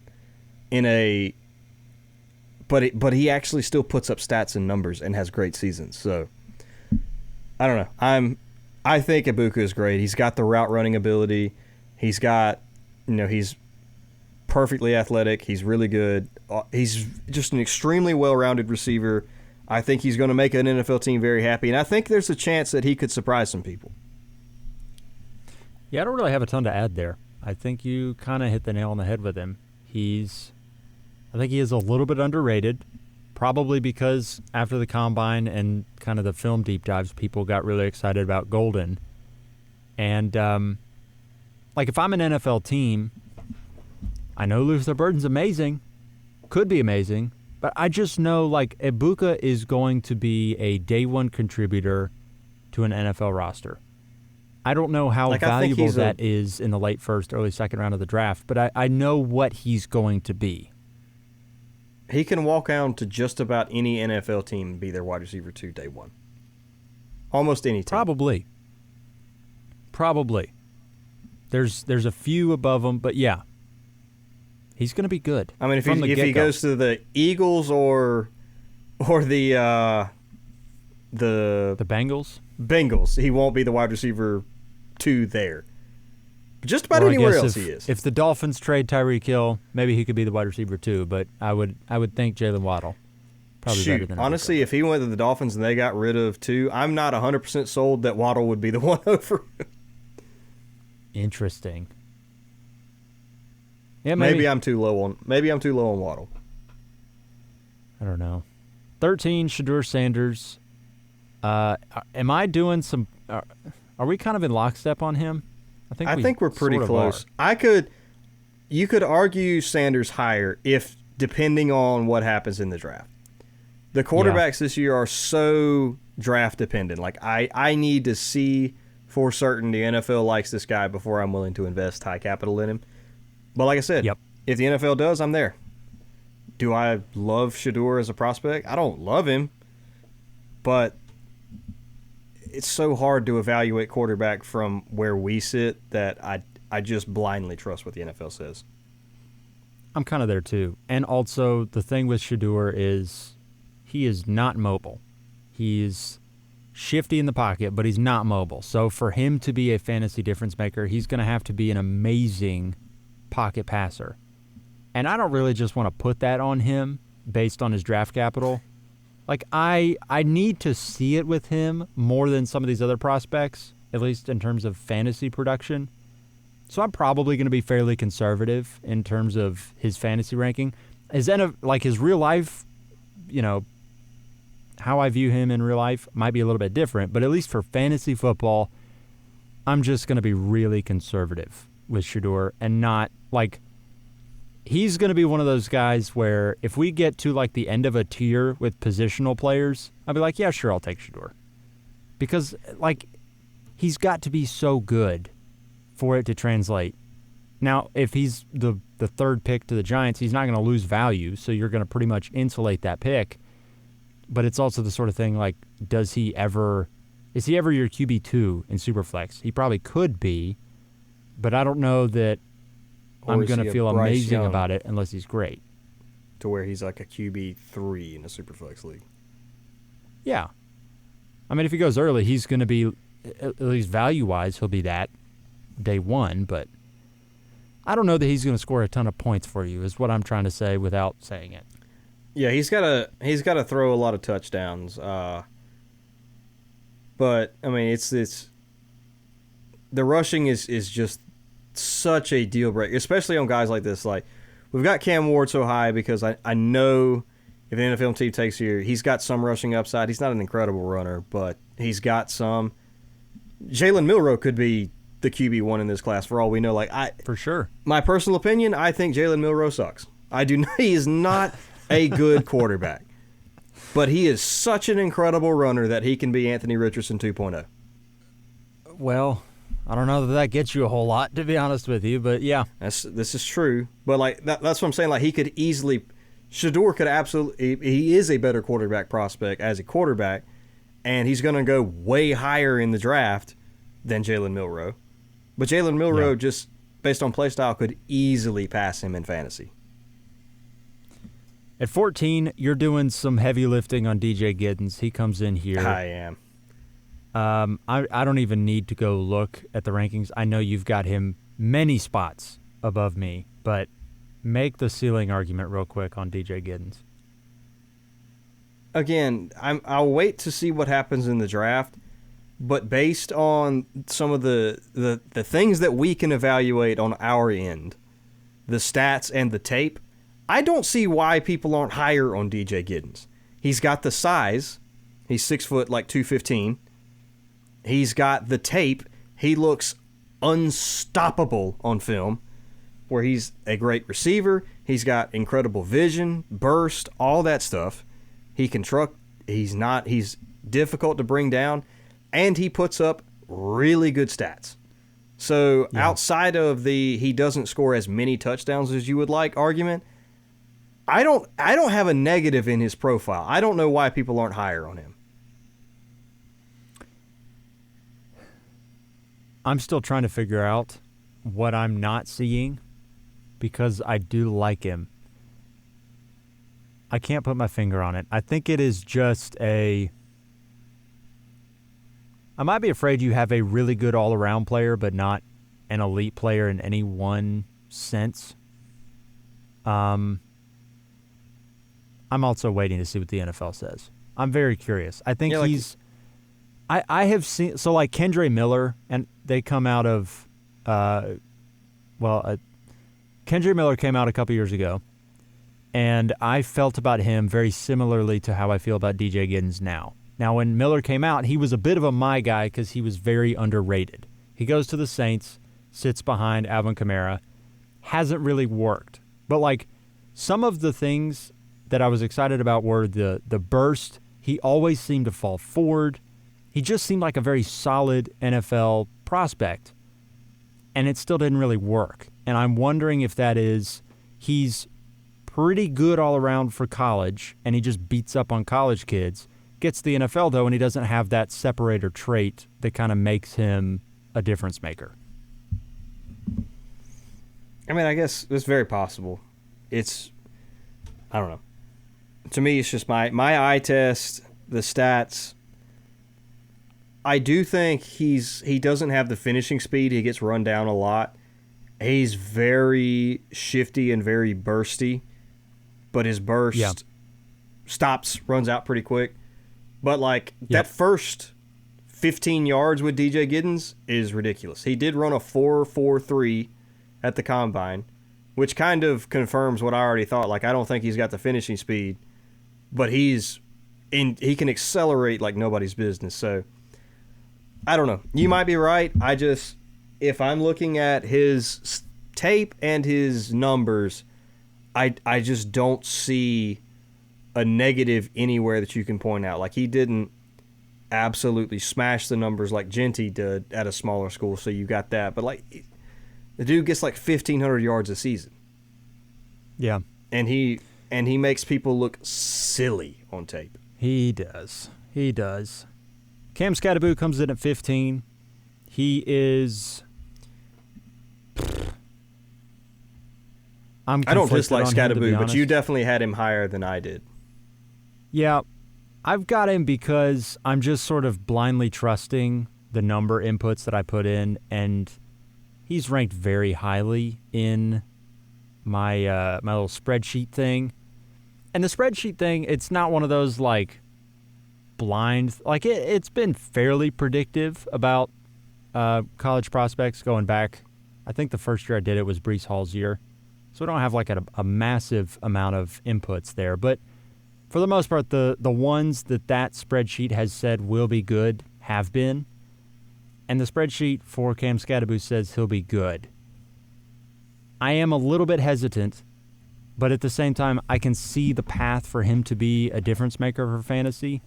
But he actually still puts up stats and numbers and has great seasons. So I don't know. I think Egbuka is great. He's got the route running ability. He's got, he's perfectly athletic. He's really good. He's just an extremely well-rounded receiver. I think he's going to make an NFL team very happy, and I think there's a chance that he could surprise some people. Yeah, I don't really have a ton to add there. I think you kind of hit the nail on the head with him. I think he is a little bit underrated, probably because after the Combine and kind of the film deep dives, people got really excited about Golden. And, if I'm an NFL team, I know Luther Burden's amazing, could be amazing, but I just know, Egbuka is going to be a day one contributor to an NFL roster. I don't know how valuable that is in the late first, early second round of the draft, but I know what he's going to be. He can walk down to just about any NFL team and be their wide receiver 2 day one. Almost any team. Probably. There's a few above him, but yeah. He's going to be good. I mean, if he goes to the Eagles or the Bengals, he won't be the wide receiver 2 there. Just about anywhere else he is. If the Dolphins trade Tyreek Hill, maybe he could be the wide receiver 2, but I would think Jalen Waddle probably better than honestly, if he went to the Dolphins and they got rid of 2, I'm not 100% sold that Waddle would be the one over. Interesting. Yeah, maybe I'm too low on Waddle. I don't know. 13, Shedeur Sanders. Am I doing some? Are we kind of in lockstep on him? I think we're pretty close. You could argue Sanders higher if depending on what happens in the draft. The quarterbacks this year are so draft dependent. Like I need to see for certain the NFL likes this guy before I'm willing to invest high capital in him. But like I said, if the NFL does, I'm there. Do I love Shedeur as a prospect? I don't love him, but it's so hard to evaluate quarterback from where we sit that I just blindly trust what the NFL says. I'm kind of there too. And also the thing with Shedeur is he is not mobile. He's shifty in the pocket, but he's not mobile. So for him to be a fantasy difference maker, he's going to have to be an amazing pocket passer. And I don't really just want to put that on him based on his draft capital. Like, I need to see it with him more than some of these other prospects, at least in terms of fantasy production. So I'm probably going to be fairly conservative in terms of his fantasy ranking. His real life, how I view him in real life might be a little bit different, but at least for fantasy football, I'm just going to be really conservative with Shedeur and not, he's going to be one of those guys where if we get to, the end of a tier with positional players, I'll be like, yeah, sure, I'll take Shedeur. Because, he's got to be so good for it to translate. Now, if he's the third pick to the Giants, he's not going to lose value, so you're going to pretty much insulate that pick. But it's also the sort of thing is he ever your QB2 in Superflex? He probably could be, but I don't know that I'm going to feel amazing about it unless he's great. To where he's like a QB3 in a Superflex league. Yeah. I mean, if he goes early, he's going to be, at least value-wise, he'll be that day one, but I don't know that he's going to score a ton of points for you, is what I'm trying to say without saying it. Yeah, he's got to throw a lot of touchdowns. But I mean, it's the rushing is just such a deal breaker, especially on guys like this. We've got Cam Ward so high because I know if an NFL team takes here, he's got some rushing upside. He's not an incredible runner, but he's got some. Jalen Milroe could be the QB1 in this class for all we know. For sure. My personal opinion, I think Jalen Milroe sucks. He is not a good quarterback. But he is such an incredible runner that he can be Anthony Richardson 2.0. Well, I don't know that gets you a whole lot, to be honest with you, but yeah. This is true. But that's what I'm saying. He could easily, Shedeur could absolutely, he is a better quarterback prospect as a quarterback, and he's going to go way higher in the draft than Jalen Milroe. But Jalen Milroe, just based on play style, could easily pass him in fantasy. At 14, you're doing some heavy lifting on DJ Giddens. He comes in here. I am. I don't even need to go look at the rankings. I know you've got him many spots above me, but make the ceiling argument real quick on DJ Giddens. Again, I'll wait to see what happens in the draft, but based on some of the things that we can evaluate on our end, the stats and the tape, I don't see why people aren't higher on DJ Giddens. He's got the size. He's 6 foot, 215. He's got the tape. He looks unstoppable on film, where he's a great receiver. He's got incredible vision, burst, all that stuff. He can truck. He's difficult to bring down, and he puts up really good stats. So outside of the he doesn't score as many touchdowns as you would like argument, I don't have a negative in his profile. I don't know why people aren't higher on him. I'm still trying to figure out what I'm not seeing because I do like him. I can't put my finger on it. I think it is just I might be afraid you have a really good all-around player, but not an elite player in any one sense. I'm also waiting to see what the NFL says. I'm very curious. I think I have seen, Kendre Miller, and they come out of, Kendre Miller came out a couple years ago, and I felt about him very similarly to how I feel about DJ Giddens now. Now, when Miller came out, he was a bit of a my guy because he was very underrated. He goes to the Saints. sits behind Alvin Kamara, hasn't really worked. But like some of the things that I was excited about were the burst. He always seemed to fall forward. He just seemed like a very solid NFL prospect. And it still didn't really work. And I'm wondering if that is he's pretty good all around for college, and he just beats up on college kids. Gets the NFL, though, and he doesn't have that separator trait that kind of makes him a difference maker. I mean, I guess it's very possible. It's, I don't know. To me, it's just my eye test, the stats. I do think he doesn't have the finishing speed. He gets run down a lot. He's very shifty and very bursty, but his burst stops, runs out pretty quick. But like that first 15 yards with DJ Giddens is ridiculous. He did run a 4.43 at the combine, which kind of confirms what I already thought. Like I don't think he's got the finishing speed, but he can accelerate like nobody's business. So I don't know. You might be right. If I'm looking at his tape and his numbers, I just don't see a negative anywhere that you can point out. Like he didn't absolutely smash the numbers like Genty did at a smaller school, so you got that. But like the dude gets like 1,500 yards a season. Yeah. And he makes people look silly on tape. He does. He does. Cam Skattebo comes in at 15. He is... I don't dislike Skattebo, but you definitely had him higher than I did. Yeah, I've got him because I'm just sort of blindly trusting the number inputs that I put in, and he's ranked very highly in my my little spreadsheet thing. And the spreadsheet thing, it's not one of those like blind, like it's been fairly predictive about college prospects going back. I think the first year I did it was Breece Hall's year. So we don't have like a massive amount of inputs there. But for the most part, the ones that spreadsheet has said will be good have been. And the spreadsheet for Cam Skattebo says he'll be good. I am a little bit hesitant, but at the same time, I can see the path for him to be a difference maker for fantasy.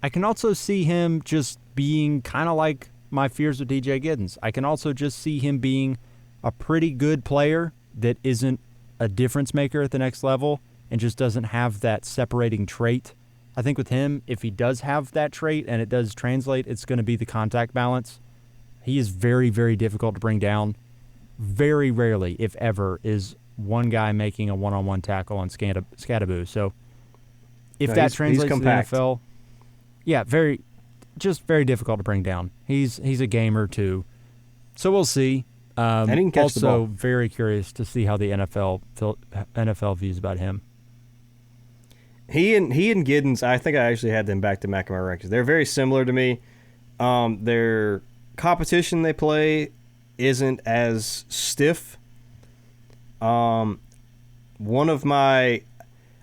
I can also see him just being kind of like my fears with DJ Giddens. I can also just see him being a pretty good player that isn't a difference maker at the next level and just doesn't have that separating trait. I think with him, if he does have that trait and it does translate, it's going to be the contact balance. He is very, very difficult to bring down. Very rarely, if ever, is one guy making a one-on-one tackle on Skattebo. So if that translates to the NFL, yeah, very difficult to bring down. He's a gamer too. So we'll see. And he can catch the ball. Also, very curious to see how the NFL views about him. He and Giddens, I think I actually had them back to back in my rankings. They're very similar to me. Their competition they play isn't as stiff. One of my,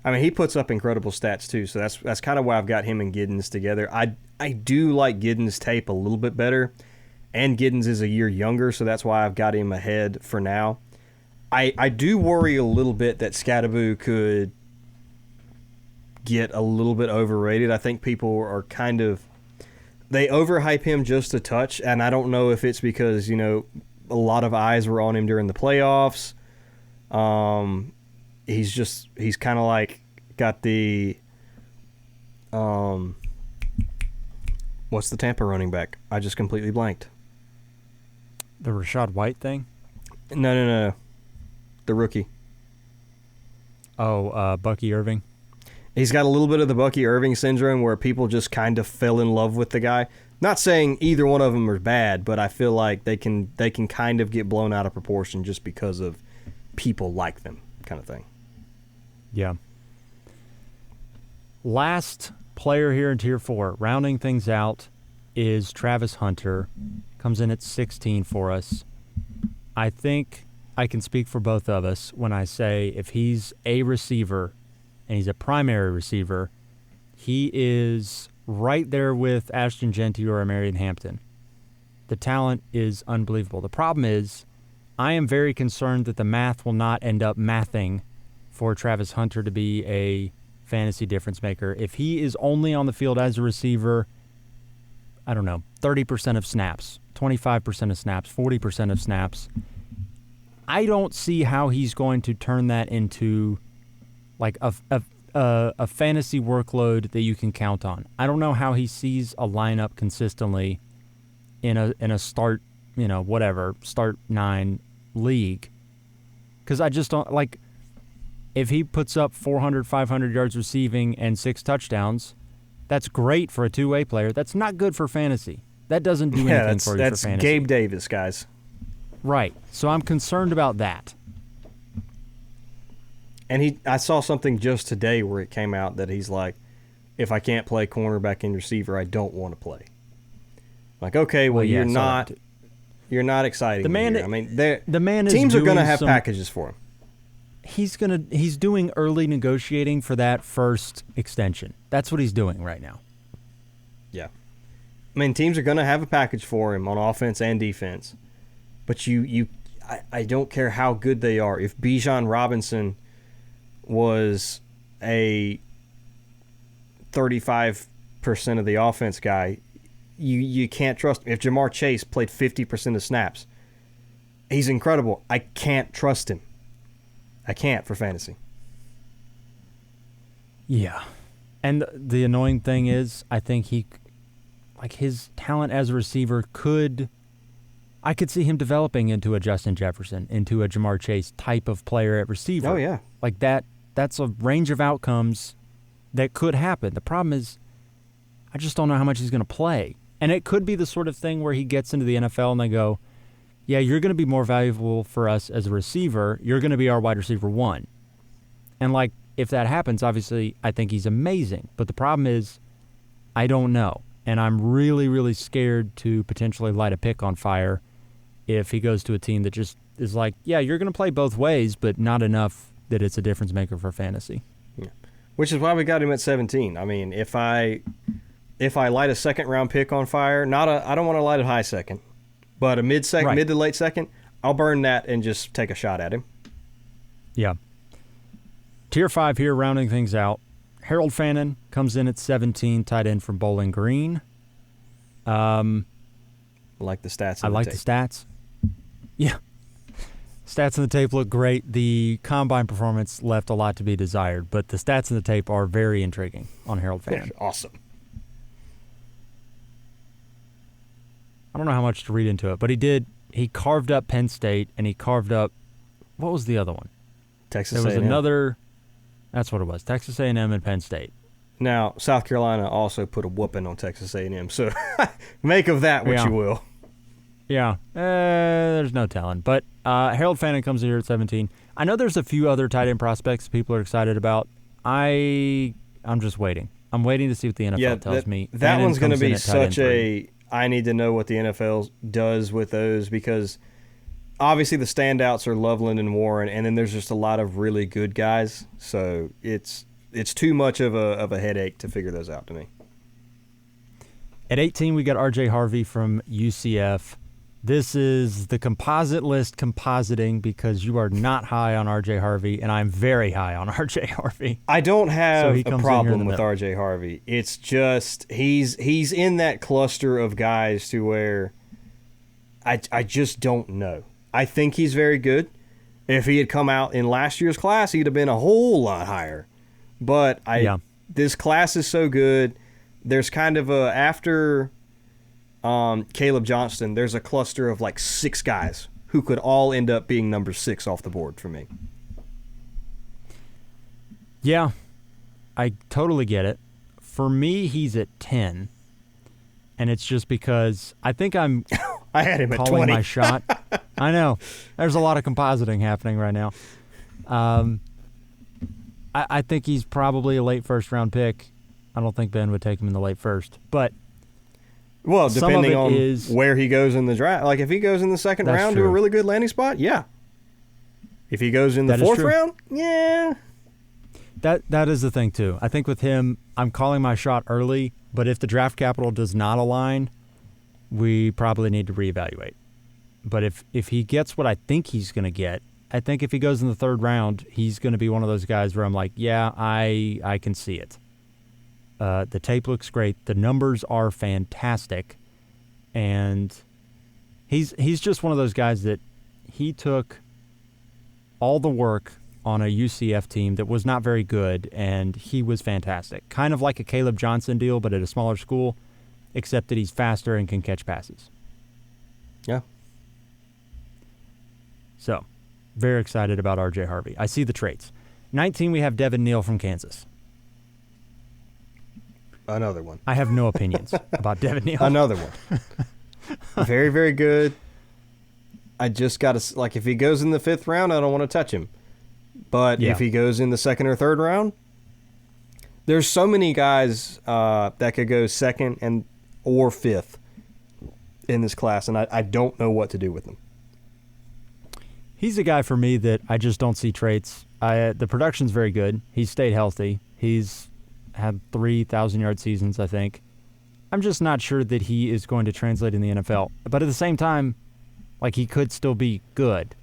I mean, he puts up incredible stats too, so that's kind of why I've got him and Giddens together. I do like Giddens' tape a little bit better. And Giddens is a year younger, so that's why I've got him ahead for now. I do worry a little bit that Skattebo could get a little bit overrated. I think people are kind of... They overhype him just a touch, and I don't know if it's because, a lot of eyes were on him during the playoffs. He's kind of like got the... what's the Tampa running back? I just completely blanked. The Rachaad White thing? No. The rookie. Oh, Bucky Irving. He's got a little bit of the Bucky Irving syndrome where people just kind of fell in love with the guy. Not saying either one of them are bad, but I feel like they can kind of get blown out of proportion just because of people like them kind of thing. Yeah. Last player here in Tier 4, rounding things out, is Travis Hunter. Comes in at 16 for us. I think I can speak for both of us when I say if he's a receiver and he's a primary receiver, he is right there with Ashton Genty or Marion Hampton. The talent is unbelievable. The problem is I am very concerned that the math will not end up mathing for Travis Hunter to be a fantasy difference maker. If he is only on the field as a receiver, I don't know, 30% of snaps, 25% of snaps, 40% of snaps, I don't see how he's going to turn that into like a fantasy workload that you can count on. I don't know how he sees a lineup consistently in a start, start 9 league. Because I just don't, like, if he puts up 400, 500 yards receiving and 6 touchdowns, that's great for a two-way player. That's not good for fantasy. That doesn't do anything for you for fantasy. That's Gabe Davis, guys. Right. So I'm concerned about that. And I saw something just today where it came out that he's like, if I can't play cornerback and receiver, I don't want to play. Like, okay, well, you're not exciting. The man, here. I mean, the man is teams are going to have packages for him. He's doing early negotiating for that first extension. That's what he's doing right now. Yeah. I mean, teams are going to have a package for him on offense and defense. But I don't care how good they are. If Bijan Robinson was a 35% of the offense guy, you can't trust him. If Jamar Chase played 50% of snaps, he's incredible. I can't trust him. I can't for fantasy. Yeah. And the annoying thing is, I think his talent as a receiver I could see him developing into a Justin Jefferson, into a Jamar Chase type of player at receiver. Oh, yeah. Like that's a range of outcomes that could happen. The problem is, I just don't know how much he's going to play. And it could be the sort of thing where he gets into the NFL and they go, yeah, you're going to be more valuable for us as a receiver. You're going to be our wide receiver 1. And, like, if that happens, obviously, I think he's amazing. But the problem is, I don't know. And I'm really, really scared to potentially light a pick on fire if he goes to a team that just is like, yeah, you're going to play both ways, but not enough that it's a difference maker for fantasy. Yeah. Which is why we got him at 17. I mean, if I light a second-round pick on fire, I don't want to light it high second, but a mid to late second, I'll burn that and just take a shot at him. Yeah. Tier 5 here, rounding things out. Harold Fannin comes in at 17, tight end from Bowling Green. I like the stats. I like the stats. Yeah. Stats in the tape look great. The combine performance left a lot to be desired, but the stats in the tape are very intriguing on Harold Fannin. Awesome. I don't know how much to read into it, but he carved up Penn State, and he carved up, what was the other one? Texas A&M. There was another, that's what it was, Texas A&M and Penn State. Now, South Carolina also put a whooping on Texas A&M, so make of that what you will. Yeah, there's no telling. But Harold Fannin comes in here at 17. I know there's a few other tight end prospects people are excited about. I'm just waiting. I'm waiting to see what the NFL tells me. That Fannin one's going to be such 3. I need to know what the NFL does with those, because obviously the standouts are Loveland and Warren, and then there's just a lot of really good guys. So it's too much of a headache to figure those out to me. At 18, we got R.J. Harvey from UCF. This is the composite list compositing, because you are not high on R.J. Harvey, and I'm very high on R.J. Harvey. I don't have a problem with R.J. Harvey. It's just he's in that cluster of guys to where I just don't know. I think he's very good. If he had come out in last year's class, he'd have been a whole lot higher. But this class is so good. There's kind of after Caleb Johnston, there's a cluster of like 6 guys who could all end up being number 6 off the board for me. Yeah, I totally get it. For me, he's at 10, and it's just because I think I'm I had him at calling 20. my shot. I know. There's a lot of compositing happening right now. I think he's probably a late first-round pick. I don't think Ben would take him in the late first, but well, depending on is where he goes in the draft. Like if he goes in the second round to a really good landing spot, yeah. If he goes in the fourth round, yeah. That is the thing too. I think with him, I'm calling my shot early, but if the draft capital does not align, we probably need to reevaluate. But if he gets what I think he's going to get, I think if he goes in the third round, he's going to be one of those guys where I'm like, yeah, I can see it. The tape looks great. The numbers are fantastic. And he's just one of those guys that he took all the work on a UCF team that was not very good, and he was fantastic. Kind of like a Caleb Johnson deal, but at a smaller school, except that he's faster and can catch passes. Yeah. So, very excited about R.J. Harvey. I see the traits. 19, we have Devin Neal from Kansas. Another one. I have no opinions about Devin Neal. Another one. Very, very good. I just got to, like, if he goes in the 5th round, I don't want to touch him. But if he goes in the 2nd or 3rd round, there's so many guys that could go 2nd or 5th in this class, and I don't know what to do with them. He's a guy for me that I just don't see traits. The production's very good. He's stayed healthy. He's had 3,000-yard seasons, I think. I'm just not sure that he is going to translate in the NFL. But at the same time, like, he could still be good.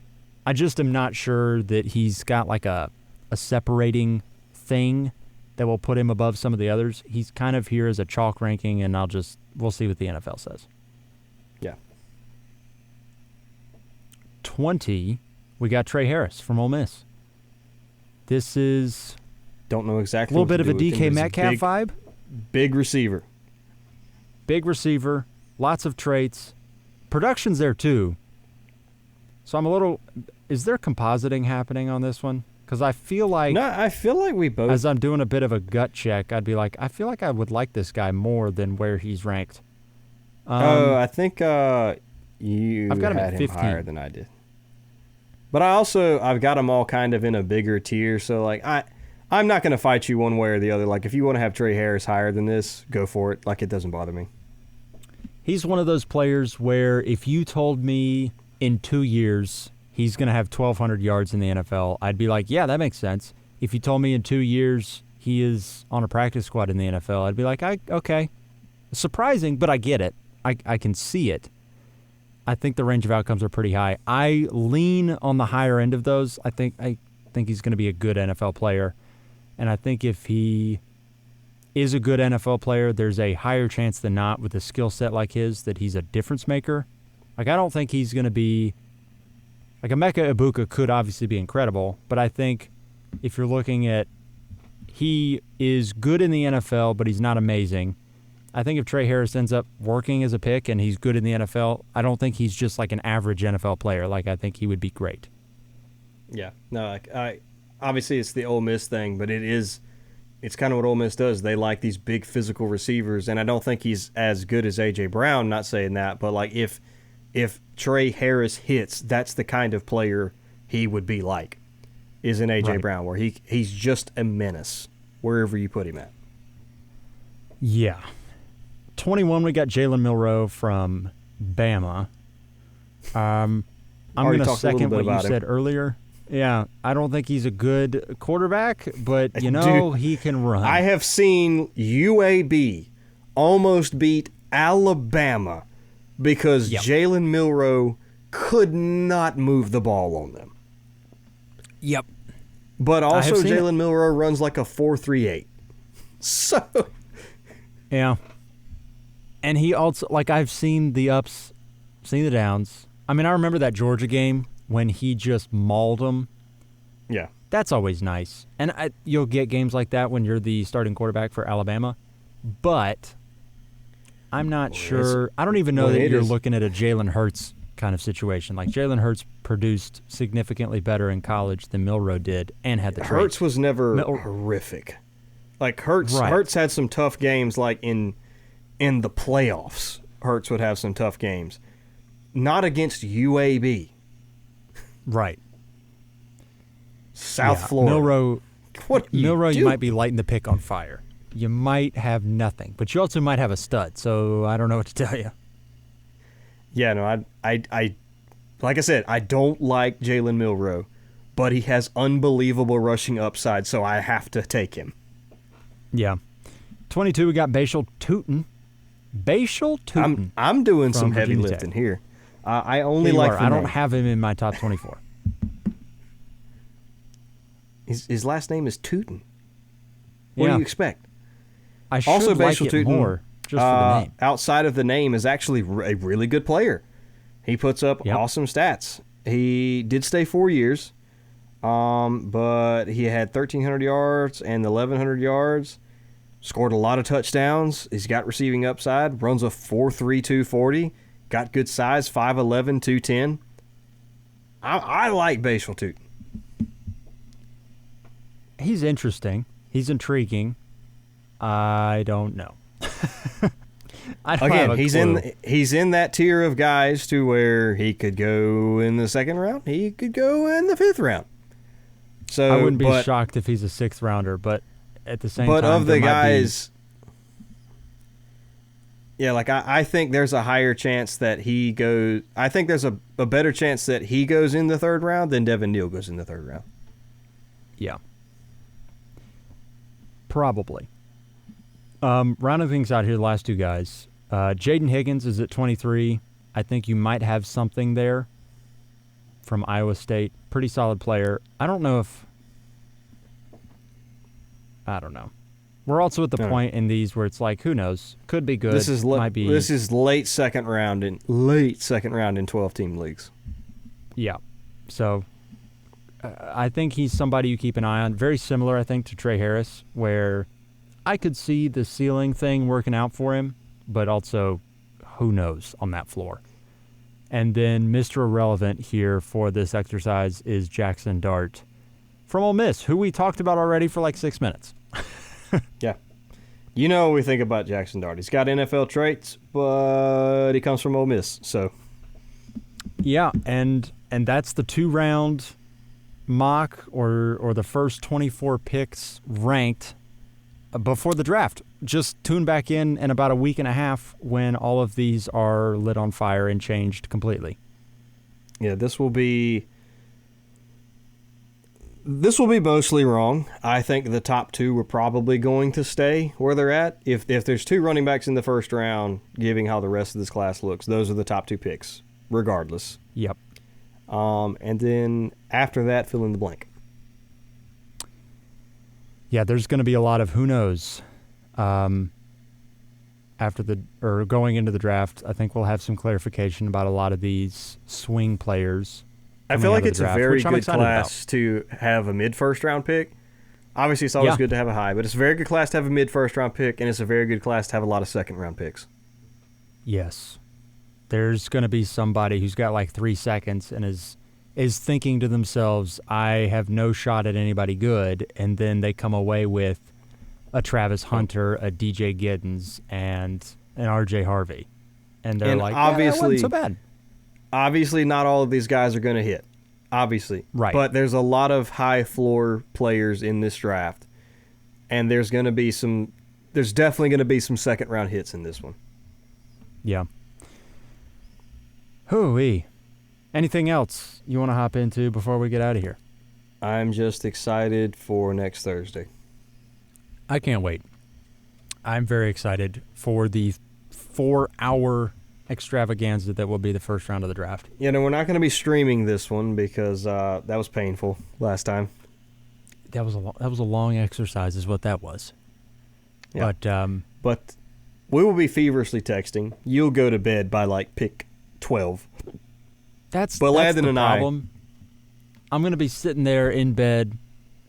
I just am not sure that he's got like a separating thing that will put him above some of the others. He's kind of here as a chalk ranking, and we'll see what the NFL says. Yeah. 20, we got Trey Harris from Ole Miss. This is don't know exactly a little what bit to of a do with him. DK Metcalf vibe. Big receiver. Big receiver, lots of traits. Production's there too. So I'm a little... Is there compositing happening on this one? Because I feel like... No, I feel like we both... As I'm doing a bit of a gut check, I'd be like, I feel like I would like this guy more than where he's ranked. I think you I've got him had at him 15. higher than I did. But I've got them all kind of in a bigger tier, so like I'm not going to fight you one way or the other. Like, if you want to have Trey Harris higher than this, go for it. Like, it doesn't bother me. He's one of those players where if you told me in 2 years he's going to have 1,200 yards in the NFL, I'd be like, yeah, that makes sense. If you told me in 2 years he is on a practice squad in the NFL, I'd be like, okay. Surprising, but I get it. I can see it. I think the range of outcomes are pretty high. I lean on the higher end of those. I think he's going to be a good NFL player. And I think if he is a good NFL player, there's a higher chance than not with a skill set like his that he's a difference maker. Like, I don't think he's going to be... Like, Emeka Ibuka could obviously be incredible, but I think if you're looking at he is good in the NFL, but he's not amazing. I think if Trey Harris ends up working as a pick and he's good in the NFL, I don't think he's just like an average NFL player. Like, I think he would be great. Yeah. No, obviously it's the Ole Miss thing, but it's kind of what Ole Miss does. They like these big physical receivers, and I don't think he's as good as A.J. Brown, not saying that, but like if Trey Harris hits, that's the kind of player he would be like, is an A.J. Right. Brown, where he's just a menace wherever you put him at. Yeah. 21, we got Jalen Milroe from Bama. I'm going to second what you said earlier. Yeah, I don't think he's a good quarterback, but, he can run. I have seen UAB almost beat Alabama because Jalen Milroe could not move the ball on them. Yep. But also Jalen Milroe runs like a 4.38. So... Yeah. And he also, like, I've seen the ups, seen the downs. I mean, I remember that Georgia game when he just mauled them. Yeah. That's always nice. And you'll get games like that when you're the starting quarterback for Alabama. But I'm not sure. I don't even know that you're looking at a Jalen Hurts kind of situation. Like, Jalen Hurts produced significantly better in college than Milroe did and had the traits. Hurts was never horrific. Like, Hurts had some tough games, like in the playoffs. Hurts would have some tough games. Not against UAB. Right. South Florida. Milroe, you might be lighting the pick on fire. You might have nothing, but you also might have a stud, so I don't know what to tell you. Yeah, no, I like I said, I don't like Jalen Milroe, but he has unbelievable rushing upside, so I have to take him. Yeah. 22, we got Bashal Tootin. I'm doing some heavy Virginia lifting Tech. here. I only Yeah, you like are. the I don't name. have him in my top 24. His last name is Tootin. What Yeah. do you expect? I should Also, like Bashal it Tootin, more just for the name. outside of the name, is actually a really good player. He puts up Yep. awesome stats. He did stay 4 years, but he had 1,300 yards and 1,100 yards. Scored a lot of touchdowns. He's got receiving upside. Runs a 4.3 240. Got good size, 5'11", 210. I like Bashal Tootin. He's interesting. He's intriguing. I don't know. I don't have Again, a clue. he's in that tier of guys to where he could go in the second round. He could go in the fifth round. So I wouldn't be shocked if he's a sixth rounder, but at the same But time, of the there might be- guys, yeah, like I think there's a higher chance that he goes. I think there's a better chance that he goes in the third round than Devin Neal goes in the third round. Yeah. Probably. Rounding things out here, the last two guys. Jaden Higgins is at 23. I think you might have something there from Iowa State. Pretty solid player. I don't know. We're also at the No. point in these where it's like, who knows? Could be good. This is might be. this is late second round in 12-team leagues. Yeah. So I think he's somebody you keep an eye on. Very similar, I think, to Trey Harris, where I could see the ceiling thing working out for him, but also who knows on that floor. And then Mr. Irrelevant here for this exercise is Jackson Dart from Ole Miss, who we talked about already for like 6 minutes. Yeah. You know what we think about Jackson Dart. He's got NFL traits, but he comes from Ole Miss, so. Yeah, and that's the 2-round mock or the first 24 picks ranked before the draft. Just tune back in about a week and a half when all of these are lit on fire and changed completely. Yeah, this will be mostly wrong. I think the top two are probably going to stay where they're at. If there's two running backs in the first round, given how the rest of this class looks, those are the top two picks, regardless. Yep. And then after that, fill in the blank. Yeah, there's going to be a lot of who knows going into the draft. I think we'll have some clarification about a lot of these swing players. I feel like coming out of it's the a draft, very which I'm good excited class to have a mid-first round pick. Obviously, it's always Yeah. good to have a high, but it's a very good class to have a mid-first round pick, and it's a very good class to have a lot of second-round picks. Yes. There's going to be somebody who's got like 3 seconds and is thinking to themselves, I have no shot at anybody good, and then they come away with a Travis Hunter, a DJ Giddens, and an RJ Harvey. And they're And like, obviously- that wasn't so bad. Obviously, not all of these guys are going to hit. Obviously. Right. But there's a lot of high-floor players in this draft, and there's definitely going to be some second-round hits in this one. Yeah. Hooey. Anything else you want to hop into before we get out of here? I'm just excited for next Thursday. I can't wait. I'm very excited for the 4-hour extravaganza that will be the first round of the draft. You know, we're not going to be streaming this one because that was painful last time. That was a long exercise, is what that was. Yeah. But But we will be feverishly texting. You'll go to bed by like pick 12. that's But the Landon and I- problem. I'm gonna be sitting there in bed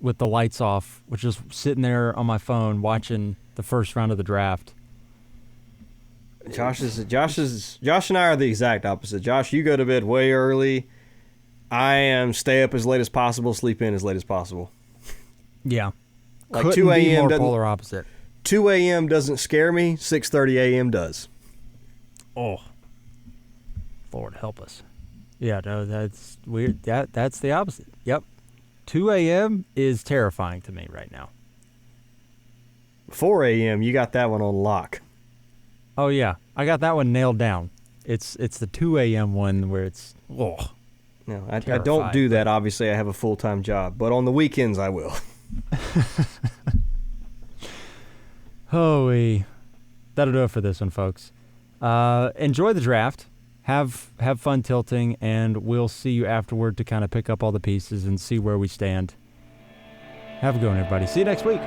with the lights off, which is sitting there on my phone watching the first round of the draft. Josh and I are the exact opposite. Josh, you go to bed way early. I am stay up as late as possible, sleep in as late as possible. Yeah, Like couldn't 2 be a.m. more doesn't- polar opposite. 2 a.m. doesn't scare me. 6:30 a.m. does. Oh, Lord help us. Yeah, no, that's weird. That's the opposite. Yep, 2 a.m. is terrifying to me right now. 4 a.m. You got that one on lock. Oh yeah, I got that one nailed down. It's the 2 a.m. one where it's oh. No, I don't Terrified. do that. Obviously, I have a full-time job, but on the weekends I will. Holy. That'll do it for this one, folks. Enjoy the draft. have fun tilting, and we'll see you afterward to kind of pick up all the pieces and see where we stand. Have a good one, everybody. See you next week.